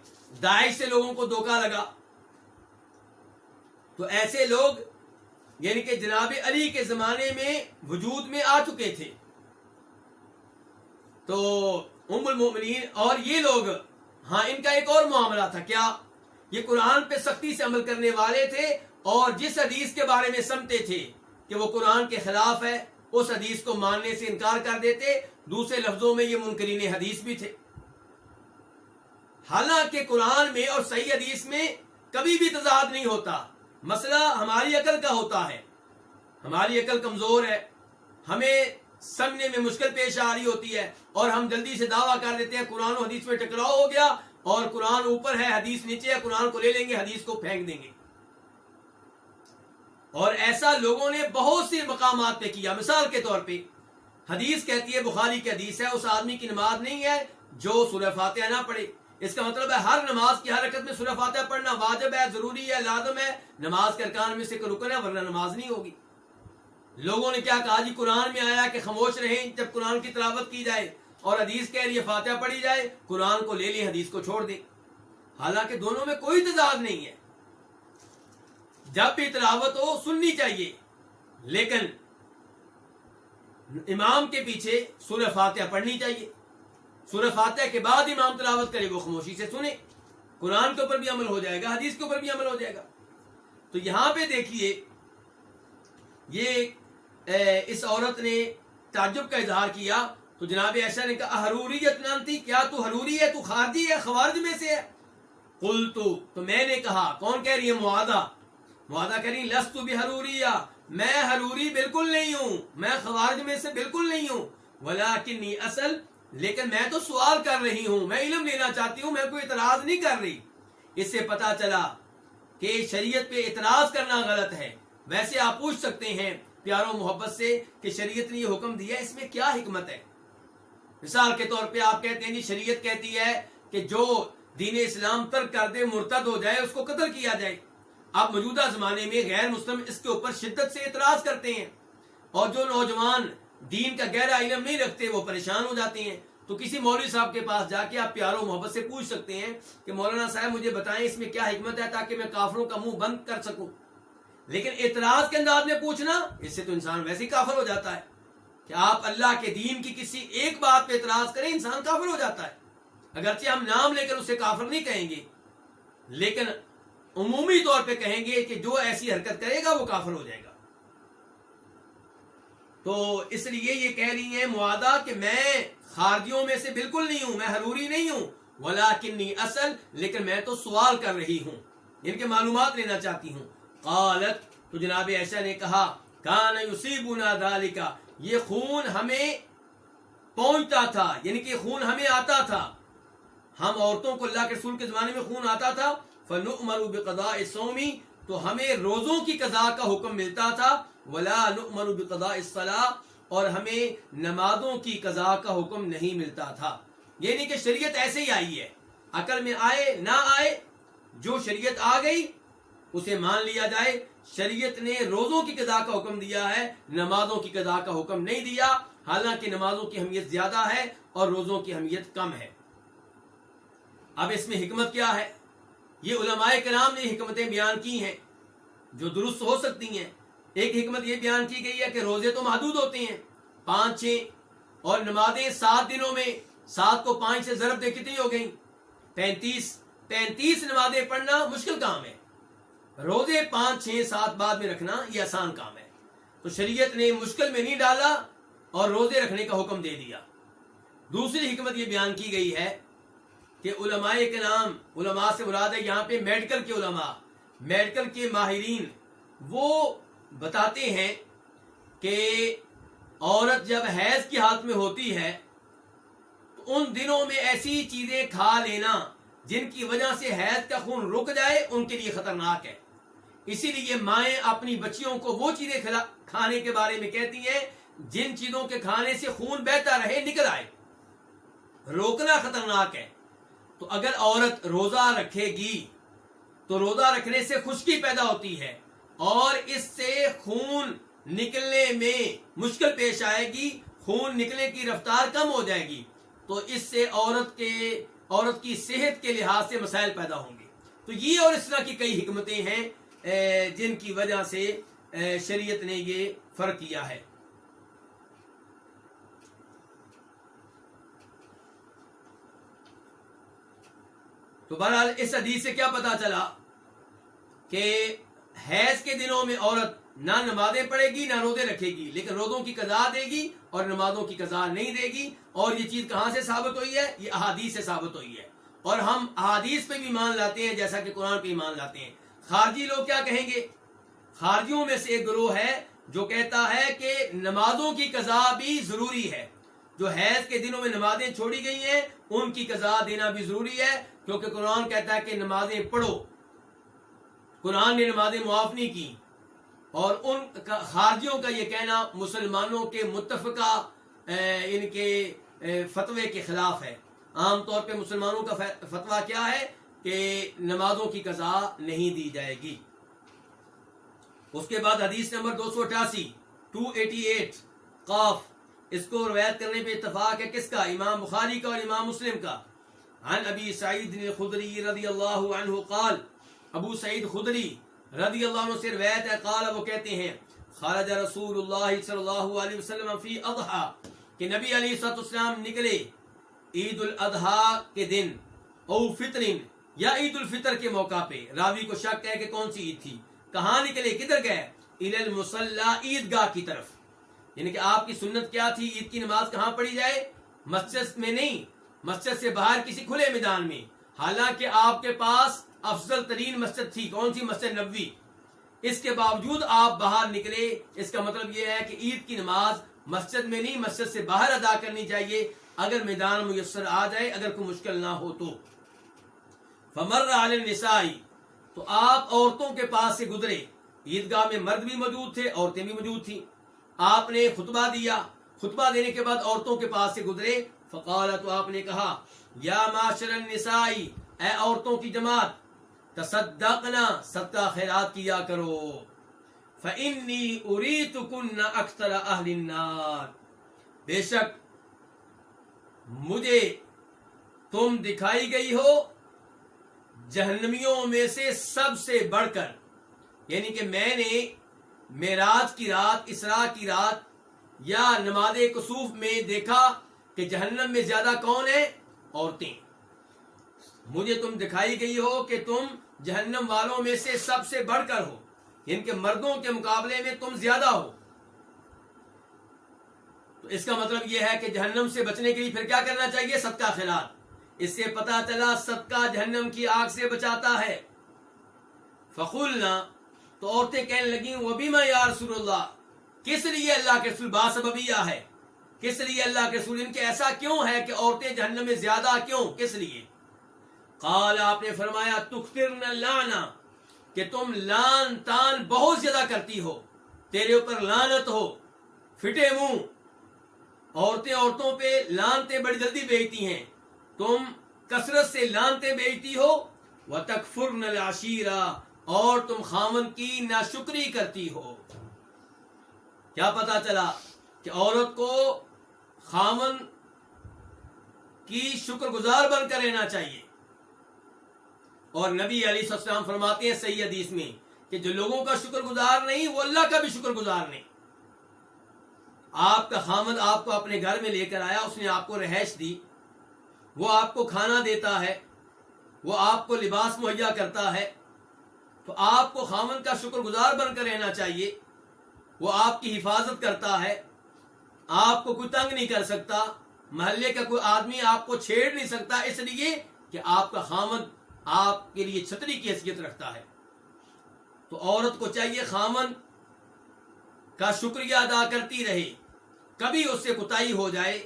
داعش سے لوگوں کو دھوکہ لگا، تو ایسے لوگ یعنی کہ جناب علی کے زمانے میں وجود میں آ چکے تھے۔ تو ام المؤمنین اور یہ لوگ، ہاں ان کا ایک اور معاملہ تھا، کیا؟ یہ قرآن پہ سختی سے عمل کرنے والے تھے، اور جس حدیث کے بارے میں سمجھتے تھے کہ وہ قرآن کے خلاف ہے، اس حدیث کو ماننے سے انکار کر دیتے۔ دوسرے لفظوں میں یہ منکرین حدیث بھی تھے، حالانکہ قرآن میں اور صحیح حدیث میں کبھی بھی تضاد نہیں ہوتا۔ مسئلہ ہماری عقل کا ہوتا ہے، ہماری عقل کمزور ہے، ہمیں سمجھنے میں مشکل پیش آ رہی ہوتی ہے، اور ہم جلدی سے دعویٰ کر دیتے ہیں قرآن و حدیث میں ٹکراؤ ہو گیا، اور قرآن اوپر ہے حدیث نیچے ہے، قرآن کو لے لیں گے، حدیث کو پھینک دیں گے۔ اور ایسا لوگوں نے بہت سے مقامات پہ کیا۔ مثال کے طور پہ حدیث کہتی ہے، بخاری کی حدیث ہے، اس آدمی کی نماز نہیں ہے جو سورہ فاتحہ نہ پڑھے۔ اس کا مطلب ہے ہر نماز کی ہر رکعت میں سورہ فاتحہ پڑھنا واجب ہے، ضروری ہے، لازم ہے، نماز کے ارکان میں سے کوئی رکن ہے، ورنہ نماز نہیں ہوگی۔ لوگوں نے کیا کہا جی قرآن میں آیا کہ خاموش رہیں جب قرآن کی تلاوت کی جائے، اور حدیث کہہ رہی ہے فاتحہ پڑھی جائے، قرآن کو لے لیں، حدیث کو چھوڑ دیں۔ حالانکہ دونوں میں کوئی تضاد نہیں ہے، جب بھی تلاوت ہو سننی چاہیے، لیکن امام کے پیچھے سورہ فاتحہ پڑھنی چاہیے۔ سورہ فاتحہ کے بعد امام تلاوت کرے، وہ خاموشی سے سنے، قرآن کے اوپر بھی عمل ہو جائے گا، حدیث کے اوپر بھی عمل ہو جائے گا۔ تو یہاں پہ دیکھیے، یہ اس عورت نے تعجب کا اظہار کیا، تو جناب عائشہ نے کہا حروریت نانتی، کیا تو حروری ہے، تو خارجی ہے، خوارج میں سے ہے؟ قلت، تو میں نے کہا، کون کہہ رہی ہے؟ معاذہ کہہ رہی لست بحروریہ، میں حروری بالکل نہیں ہوں، میں خوارج میں سے بالکل نہیں ہوں، ولکنی اصل، لیکن میں تو سوال کر رہی ہوں، میں علم لینا چاہتی ہوں، میں کوئی اعتراض نہیں کر رہی۔ اس سے پتا چلا کہ شریعت پہ اعتراض کرنا غلط ہے، ویسے آپ پوچھ سکتے ہیں پیاروں محبت سے کہ شریعت نے یہ حکم دیا ہے، اس میں کیا حکمت ہے؟ مثال کے طور پہ آپ کہتے ہیں جی شریعت کہتی ہے کہ جو دین اسلام ترک کر دے، مرتد ہو جائے، اس کو قتل کیا جائے۔ اب موجودہ زمانے میں غیر مسلم اس کے اوپر شدت سے اعتراض کرتے ہیں، اور جو نوجوان دین کا گہرا علم نہیں رکھتے وہ پریشان ہو جاتے ہیں۔ تو کسی مولوی صاحب کے پاس جا کے آپ پیاروں محبت سے پوچھ سکتے ہیں کہ مولانا صاحب مجھے بتائیں اس میں کیا حکمت ہے تاکہ میں کافروں کا منہ بند کر سکوں۔ لیکن اعتراض کے انداز میں پوچھنا، اس سے تو انسان ویسے ہی کافر ہو جاتا ہے کہ آپ اللہ کے دین کی کسی ایک بات پہ اعتراض کریں، انسان کافر ہو جاتا ہے۔ اگرچہ ہم نام لے کر اسے کافر نہیں کہیں گے، لیکن عمومی طور پہ کہیں گے کہ جو ایسی حرکت کرے گا وہ کافر ہو جائے گا۔ تو اس لیے یہ کہہ رہی ہیں معاذہ کہ میں خارجیوں میں سے بالکل نہیں ہوں، میں حروری نہیں ہوں، ولیکنی اصل، لیکن میں تو سوال کر رہی ہوں، ان کے معلومات لینا چاہتی ہوں۔ قالت، تو جناب عائشہ نے کہا، کان یصیبنا ذالک، یہ خون ہمیں پہنچتا تھا، یعنی کہ خون ہمیں آتا تھا، ہم عورتوں کو اللہ کے رسول کے زمانے میں خون آتا تھا، فنؤمر بقضاء الصوم، تو ہمیں روزوں کی قضاء کا حکم ملتا تھا، ولا نؤمر بقضاء الصلاۃ، اور ہمیں نمازوں کی قضاء کا حکم نہیں ملتا تھا۔ یعنی کہ شریعت ایسے ہی آئی ہے، عقل میں آئے نہ آئے، جو شریعت آ گئی اسے مان لیا جائے۔ شریعت نے روزوں کی قضاء کا حکم دیا ہے، نمازوں کی قضاء کا حکم نہیں دیا، حالانکہ نمازوں کی اہمیت زیادہ ہے اور روزوں کی اہمیت کم ہے۔ اب اس میں حکمت کیا ہے؟ یہ علماء کرام نے حکمتیں بیان کی ہیں جو درست ہو سکتی ہیں۔ ایک حکمت یہ بیان کی گئی ہے کہ روزے تو محدود ہوتے ہیں، 5 6، اور نمازیں 7 دنوں میں 7 کو 5 سے ضرب دے کتنی ہو گئیں؟ 35 نمازیں پڑھنا مشکل کام ہے، روزے 5 6 7 بعد میں رکھنا یہ آسان کام ہے۔ تو شریعت نے مشکل میں نہیں ڈالا اور روزے رکھنے کا حکم دے دیا۔ دوسری حکمت یہ بیان کی گئی ہے کہ علماء کے نام، علماء سے مراد ہے یہاں پہ میڈیکل کے علماء، میڈیکل کے ماہرین، وہ بتاتے ہیں کہ عورت جب حیض کی حالت میں ہوتی ہے تو ان دنوں میں ایسی چیزیں کھا لینا جن کی وجہ سے حیض کا خون رک جائے ان کے لیے خطرناک ہے۔ اسی لیے مائیں اپنی بچیوں کو وہ چیزیں کھانے کے بارے میں کہتی ہیں جن چیزوں کے کھانے سے خون بہتا رہے، نکل آئے، روکنا خطرناک ہے۔ تو اگر عورت روزہ رکھے گی تو روزہ رکھنے سے خشکی پیدا ہوتی ہے اور اس سے خون نکلنے میں مشکل پیش آئے گی، خون نکلنے کی رفتار کم ہو جائے گی، تو اس سے عورت کی صحت کے لحاظ سے مسائل پیدا ہوں گے۔ تو یہ اور اس طرح کی کئی حکمتیں ہیں جن کی وجہ سے شریعت نے یہ فرق کیا ہے۔ تو بہرحال اس حدیث سے کیا پتا چلا کہ حیض کے دنوں میں عورت نہ نمازیں پڑھے گی نہ روزے رکھے گی، لیکن روزوں کی قضا دے گی اور نمازوں کی قضا نہیں دے گی۔ اور یہ چیز کہاں سے ثابت ہوئی ہے؟ یہ احادیث سے ثابت ہوئی ہے، اور ہم احادیث پہ بھی ایمان لاتے ہیں جیسا کہ قرآن پہ ایمان لاتے ہیں۔ خارجی لوگ کیا کہیں گے؟ خارجیوں میں سے ایک گروہ ہے جو کہتا ہے کہ نمازوں کی قضا بھی ضروری ہے، جو حیض کے دنوں میں نمازیں چھوڑی گئی ہیں ان کی قضا دینا بھی ضروری ہے، کیونکہ قرآن کہتا ہے کہ نمازیں پڑھو، قرآن نے نمازیں معاف نہیں کی۔ اور ان خارجیوں کا یہ کہنا مسلمانوں کے متفقہ ان کے فتوے کے خلاف ہے۔ عام طور پہ مسلمانوں کا فتویٰ کیا ہے کہ نمازوں کی قضا نہیں دی جائے گی۔ اس کے بعد حدیث نمبر 288 قاف، اس کو روایت کرنے پہ اتفاق ہے کس کا؟ امام بخاری کا اور امام مسلم کا۔ عن ابی سعید الخدری رضی اللہ عنہ قال، ابو سعید خدری رضی اللہ عنہ سے روایت ہے، قال، وہ کہتے ہیں، خرج رسول اللہ صلی اللہ علیہ وسلم فی اضحیٰ، کہ نبی علیہ الصلوۃ والسلام نکلے عید الاضحیٰ کے دن، او فطر، یا عید الفطر کے موقع پہ، راوی کو شک ہے کہ کون سی عید تھی۔ کہاں نکلے، کدھر گئے؟ الی المصلی، عیدگاہ کی طرف۔ یعنی کہ آپ کی سنت کیا تھی؟ عید کی نماز کہاں پڑھی جائے؟ مسجد میں نہیں، مسجد سے باہر کسی کھلے میدان میں۔ حالانکہ آپ کے پاس افضل ترین مسجد تھی، کون سی؟ مسجد نبوی۔ اس کے باوجود آپ باہر نکلے، اس کا مطلب یہ ہے کہ عید کی نماز مسجد میں نہیں، مسجد سے باہر ادا کرنی چاہیے اگر میدان میسر آ جائے، اگر کوئی مشکل نہ ہو تو۔ فمر علی النساء، تو آپ عورتوں کے پاس سے گزرے، عیدگاہ میں مرد بھی موجود تھے، عورتیں بھی موجود تھیں. آپ نے خطبہ دیا. خطبہ دینے کے بعد عورتوں کے پاس سے گزرے. فقال، تو آپ نے کہا، یا معاشر النساء، اے عورتوں کی جماعت، تصدقنا، صدقہ خیرات کیا کرو. فإنی اریتکن اکثر اہل النار، بے شک مجھے تم دکھائی گئی ہو جہنمیوں میں سے سب سے بڑھ کر. یعنی کہ میں نے معراج کی رات، اسراء کی رات یا نماز کسوف میں دیکھا کہ جہنم میں زیادہ کون ہے؟ عورتیں. مجھے تم دکھائی گئی ہو کہ تم جہنم والوں میں سے سب سے بڑھ کر ہو، یعنی کہ مردوں کے مقابلے میں تم زیادہ ہو. تو اس کا مطلب یہ ہے کہ جہنم سے بچنے کے لیے پھر کیا کرنا چاہیے؟ صدقہ خیرات. اس سے پتہ چلا صدقہ جہنم کی آگ سے بچاتا ہے. فقلنا، تو عورتیں کہنے لگیں، وبما یا رسول اللہ، کس لیے اللہ کے رسول؟ باسببیہ ہے، کس لیے اللہ کے رسول؟ ان کے ایسا کیوں ہے کہ عورتیں جہنم میں زیادہ کیوں، کس لیے؟ قال، آپ نے فرمایا، تکثرن اللعنہ، کہ تم لان تان بہت زیادہ کرتی ہو، تیرے اوپر لعنت ہو، پھٹے منہ. عورتیں عورتوں پہ لانتیں بڑی جلدی بھیجتی ہیں، تم کثرت سے لانتیں بھیجتی ہو. وتکفرن العشیرہ، اور تم خامن کی ناشکری کرتی ہو. کیا پتا چلا کہ عورت کو خامن کی شکر گزار بن کر رہنا چاہیے. اور نبی علیہ السلام فرماتے ہیں صحیح حدیث میں کہ جو لوگوں کا شکر گزار نہیں وہ اللہ کا بھی شکر گزار نہیں. آپ کا خامد آپ کو اپنے گھر میں لے کر آیا، اس نے آپ کو رہائش دی، وہ آپ کو کھانا دیتا ہے، وہ آپ کو لباس مہیا کرتا ہے، تو آپ کو خامد کا شکر گزار بن کر رہنا چاہیے. وہ آپ کی حفاظت کرتا ہے، آپ کو کوئی تنگ نہیں کر سکتا، محلے کا کوئی آدمی آپ کو چھیڑ نہیں سکتا، اس لیے کہ آپ کا خامد آپ کے لیے چھتری کی حیثیت رکھتا ہے. تو عورت کو چاہیے خامد کا شکریہ ادا کرتی رہے. کبھی اس سے کوتاہی ہو جائے،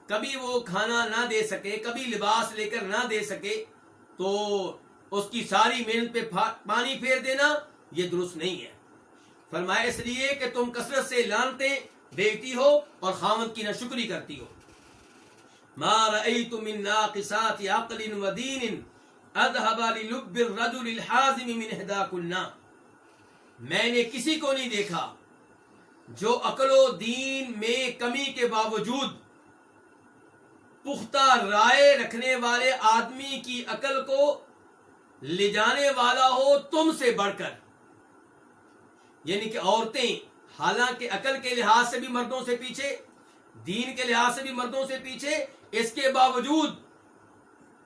کبھی وہ کھانا نہ دے سکے، کبھی لباس لے کر نہ دے سکے، تو اس کی ساری محنت پہ پانی پھیر دینا یہ درست نہیں ہے. فرمایا اس لیے کہ تم کثرت سے لعنتیں بھیجتی ہو اور خامد کی ناشکری کرتی ہو. ما رأيت من ناقصات عقل ودین اذهب للب الرجل الحازم من احداكن، میں نے کسی کو نہیں دیکھا جو عقل و دین میں کمی کے باوجود پختہ رائے رکھنے والے آدمی کی عقل کو لے جانے والا ہو تم سے بڑھ کر. یعنی کہ عورتیں حالانکہ عقل کے لحاظ سے بھی مردوں سے پیچھے، دین کے لحاظ سے بھی مردوں سے پیچھے، اس کے باوجود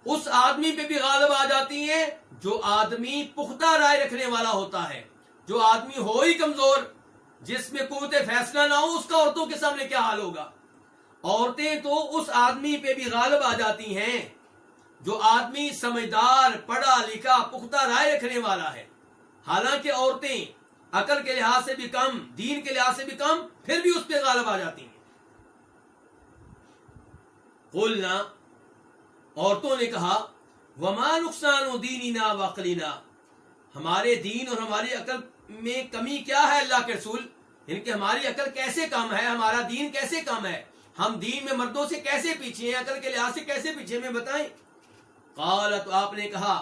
اس آدمی پہ بھی غالب آ جاتی ہیں جو آدمی پختہ رائے رکھنے والا ہوتا ہے. جو آدمی ہو ہی کمزور، جس میں قوت فیصلہ نہ ہو، اس کا عورتوں کے سامنے کیا حال ہوگا. عورتیں تو اس آدمی پہ بھی غالب آ جاتی ہیں جو آدمی سمجھدار، پڑھا لکھا، پختہ رائے رکھنے والا ہے. حالانکہ عورتیں عقل کے لحاظ سے بھی کم، دین کے لحاظ سے بھی کم، پھر بھی اس پہ غالب آ جاتی ہیں. قلنا، عورتوں نے کہا، وما نقصان دیننا وعقلنا، ہمارے دین اور ہماری عقل میں کمی کیا ہے اللہ کے رسول؟ یعنی کہ ہماری عقل کیسے کم ہے، ہمارا دین کیسے کم ہے، ہم دین میں مردوں سے کیسے پیچھے ہیں، عقل کے لحاظ سے کیسے پیچھے ہیں، بتائیں. قال، تو آپ نے کہا،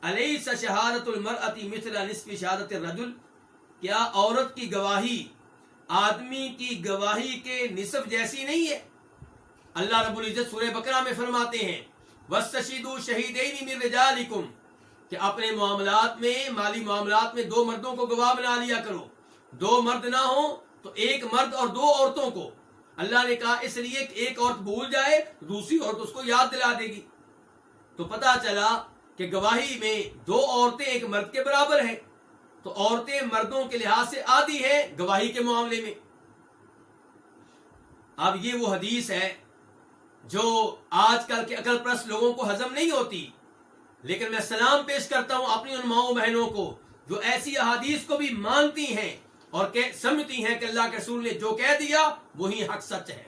الیس شہادت المرأة مثل نصف شہادت الرجل، کیا عورت کی گواہی آدمی کی گواہی کے نصف جیسی نہیں ہے؟ اللہ رب العزت سورہ بقرہ میں فرماتے ہیں، واستشہدوا شہیدین من رجالکم، کہ اپنے معاملات میں، مالی معاملات میں 2 مردوں کو گواہ بنا لیا کرو. 2 مرد نہ ہوں تو 1 مرد اور 2 عورتوں کو. اللہ نے کہا اس لیے کہ ایک عورت بھول جائے دوسری عورت اس کو یاد دلا دے گی. تو پتا چلا کہ گواہی میں 2 عورتیں 1 مرد کے برابر ہیں. تو عورتیں مردوں کے لحاظ سے آدھی ہیں گواہی کے معاملے میں. اب یہ وہ حدیث ہے جو آج کل کے عقل پرست لوگوں کو ہضم نہیں ہوتی، لیکن میں سلام پیش کرتا ہوں اپنی ان ماؤں بہنوں کو جو ایسی احادیث کو بھی مانتی ہیں اور سمجھتی ہیں کہ اللہ کے رسول نے جو کہہ دیا وہی حق سچ ہے.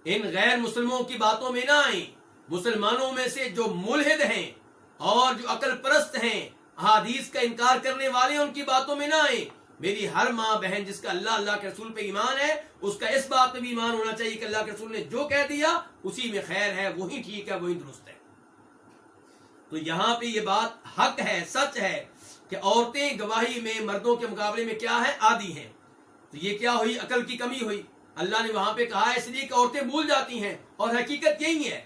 ان غیر مسلموں کی باتوں میں نہ آئیں. مسلمانوں میں سے جو ملحد ہیں اور جو عقل پرست ہیں احادیث کا انکار کرنے والے ان کی باتوں میں نہ آئیں. میری ہر ماں بہن جس کا اللہ کے رسول پہ ایمان ہے اس کا اس بات پہ بھی ایمان ہونا چاہیے کہ اللہ کے رسول نے جو کہہ دیا اسی میں خیر ہے، وہی ٹھیک ہے، وہی درست ہے. تو یہاں پہ یہ بات حق ہے، سچ ہے کہ عورتیں گواہی میں مردوں کے مقابلے میں کیا ہے؟ عادی ہیں. تو یہ کیا ہوئی؟ عقل کی کمی ہوئی. اللہ نے وہاں پہ کہا ہے اس لیے کہ عورتیں بھول جاتی ہیں، اور حقیقت یہی ہے.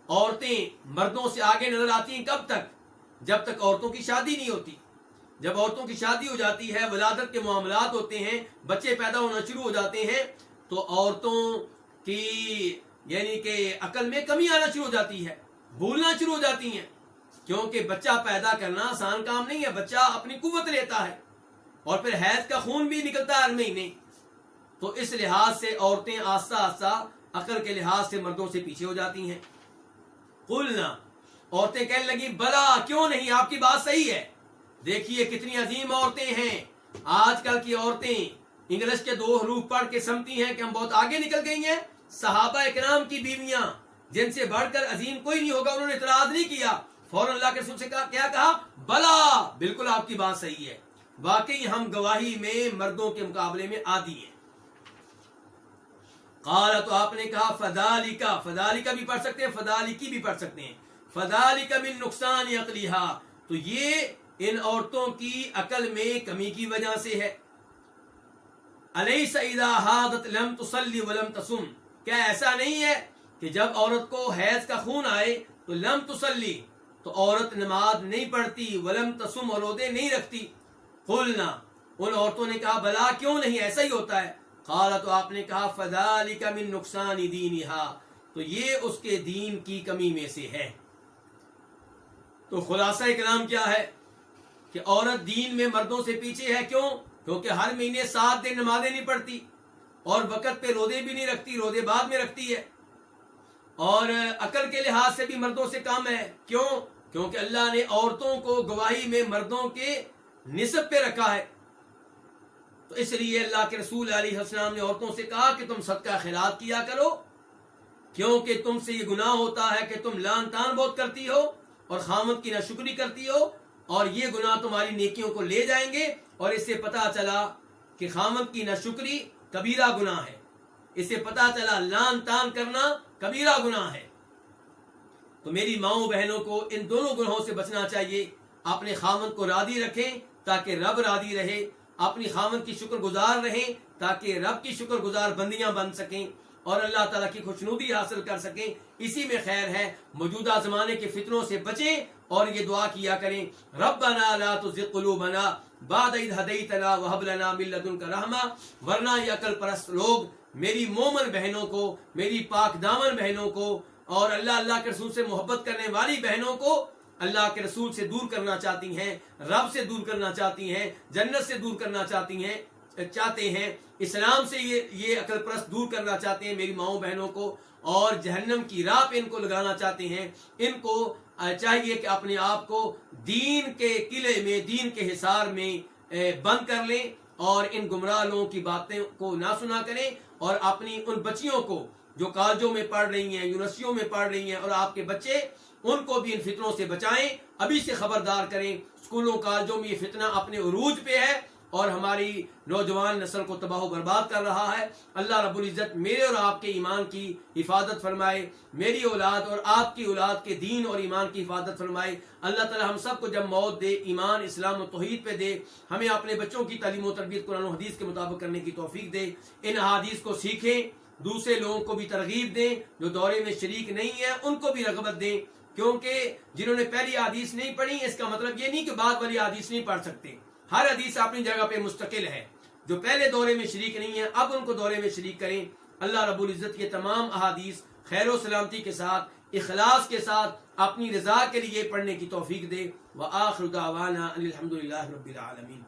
عورتیں مردوں سے آگے نظر آتی ہیں کب تک؟ جب تک عورتوں کی شادی نہیں ہوتی. جب عورتوں کی شادی ہو جاتی ہے، ولادت کے معاملات ہوتے ہیں، بچے پیدا ہونا شروع ہو جاتے ہیں، تو عورتوں کی یعنی کہ عقل میں کمی آنا شروع ہو جاتی ہے، بھولنا شروع ہو جاتی ہیں. کیونکہ بچہ پیدا کرنا آسان کام نہیں ہے. بچہ اپنی قوت لیتا ہے اور پھر حیض کا خون بھی نکلتا ہے ہر مہینے. تو اس لحاظ سے عورتیں آہستہ آہستہ عقل کے لحاظ سے مردوں سے پیچھے ہو جاتی ہیں. قلنا، عورتیں کہنے لگی بلا، کیوں نہیں، آپ کی بات صحیح ہے. دیکھیے کتنی عظیم عورتیں ہیں. آج کل کی عورتیں انگلش کے 2 حروف پڑھ کے سمجھتی ہیں کہ ہم بہت آگے نکل گئی ہیں. صحابہ اکرام کی بیویاں جن سے بڑھ کر عظیم کوئی نہیں ہوگا، انہوں نے اعتراض نہیں کیا، فوراً اللہ کے رسول سے کیا کہا؟ بلا، بالکل آپ کی بات صحیح ہے، واقعی ہم گواہی میں مردوں کے مقابلے میں عادی ہیں. قال، تو آپ نے کہا فذالک، فذالک بھی پڑھ سکتے ہیں، فذالکی بھی پڑھ سکتے ہیں. فذالک من نقصان عقلھا، تو یہ ان عورتوں کی عقل میں کمی کی وجہ سے ہے. الیس اذا حاضت لم تصلی ولم تصم، کیا ایسا نہیں ہے کہ جب عورت کو حیض کا خون آئے تو لم تصلی، تو عورت نماز نہیں پڑھتی، ولم تصم، اور روزے نہیں رکھتی. قلنا، ان عورتوں نے کہا بلا، کیوں نہیں، ایسا ہی ہوتا ہے. قال، تو آپ نے کہا فذالک من نقصان دینھا، تو یہ اس کے دین کی کمی میں سے ہے. تو خلاصہ کلام کیا ہے کہ عورت دین میں مردوں سے پیچھے ہے. کیوں؟ کیونکہ ہر مہینے 7 دن نمازیں نہیں پڑھتی، اور وقت پہ روزے بھی نہیں رکھتی، روزے بعد میں رکھتی ہے، اور عقل کے لحاظ سے بھی مردوں سے کم ہے. کیوں؟ کیونکہ اللہ نے عورتوں کو گواہی میں مردوں کے نسب پہ رکھا ہے. تو اس لیے اللہ کے رسول علیہ السلام نے عورتوں سے کہا کہ تم صدقہ خیرات کیا کرو، کیونکہ تم سے یہ گناہ ہوتا ہے کہ تم لان تان بہت کرتی ہو اور خامد کی ناشکری کرتی ہو، اور یہ گناہ تمہاری نیکیوں کو لے جائیں گے. اور اس سے پتا چلا کہ خامد کی ناشکری کبیرہ گناہ ہے. اس سے پتا چلا لان تان کرنا کبیرہ گناہ ہے. تو میری ماؤں بہنوں کو ان دونوں گناہوں سے بچنا چاہیے. اپنے خامد کو راضی رکھیں تاکہ رب راضی رہے، اپنی خامد کی شکر گزار رہیں تاکہ رب کی شکر گزار بندیاں بن سکیں اور اللہ تعالیٰ کی خوشنودی حاصل کر سکیں. اسی میں خیر ہے. موجودہ زمانے کے فتنوں سے بچیں اور یہ دعا کیا کریں، ربنا لا تزغ قلوبنا بعد اذ ہدیتنا وہب لنا من لدنک رحمہ. ورنہ یہ عقل پرست لوگ میری مومن بہنوں کو، میری پاک دامن بہنوں کو، اور اللہ کے رسول سے محبت کرنے والی بہنوں کو اللہ کے رسول سے دور کرنا چاہتی ہیں، رب سے دور کرنا چاہتی ہیں، جنت سے دور کرنا چاہتے ہیں، اسلام سے یہ عقل پرست دور کرنا چاہتے ہیں میری ماؤں بہنوں کو، اور جہنم کی راہ پہ ان کو لگانا چاہتے ہیں. ان کو چاہیے کہ اپنے آپ کو دین کے قلعے میں، دین کے حصار میں بند کر لیں اور ان گمراہ لوگوں کی باتیں کو نہ سنا کریں، اور اپنی ان بچیوں کو جو کالجوں میں پڑھ رہی ہیں، یونیورسٹیوں میں پڑھ رہی ہیں، اور آپ کے بچے، ان کو بھی ان فتنوں سے بچائیں، ابھی سے خبردار کریں. اسکولوں کالجوں میں یہ فتنہ اپنے عروج پہ ہے اور ہماری نوجوان نسل کو تباہ و برباد کر رہا ہے. اللہ رب العزت میرے اور آپ کے ایمان کی حفاظت فرمائے، میری اولاد اور آپ کی اولاد کے دین اور ایمان کی حفاظت فرمائے. اللہ تعالی ہم سب کو جب موت دے ایمان، اسلام و توحید پہ دے. ہمیں اپنے بچوں کی تعلیم و تربیت قرآن و حدیث کے مطابق کرنے کی توفیق دے. ان احادیث کو سیکھیں، دوسرے لوگوں کو بھی ترغیب دیں، جو دورے میں شریک نہیں ہیں ان کو بھی رغبت دیں. کیونکہ جنہوں نے پہلی حدیث نہیں پڑھی اس کا مطلب یہ نہیں کہ بعد والی حدیث نہیں پڑھ سکتے. ہر حدیث اپنی جگہ پہ مستقل ہے. جو پہلے دورے میں شریک نہیں ہیں اب ان کو دورے میں شریک کریں. اللہ رب العزت یہ تمام احادیث خیر و سلامتی کے ساتھ، اخلاص کے ساتھ اپنی رضا کے لیے پڑھنے کی توفیق دے. وآخر دعوانا ان الحمد للہ رب العالمین.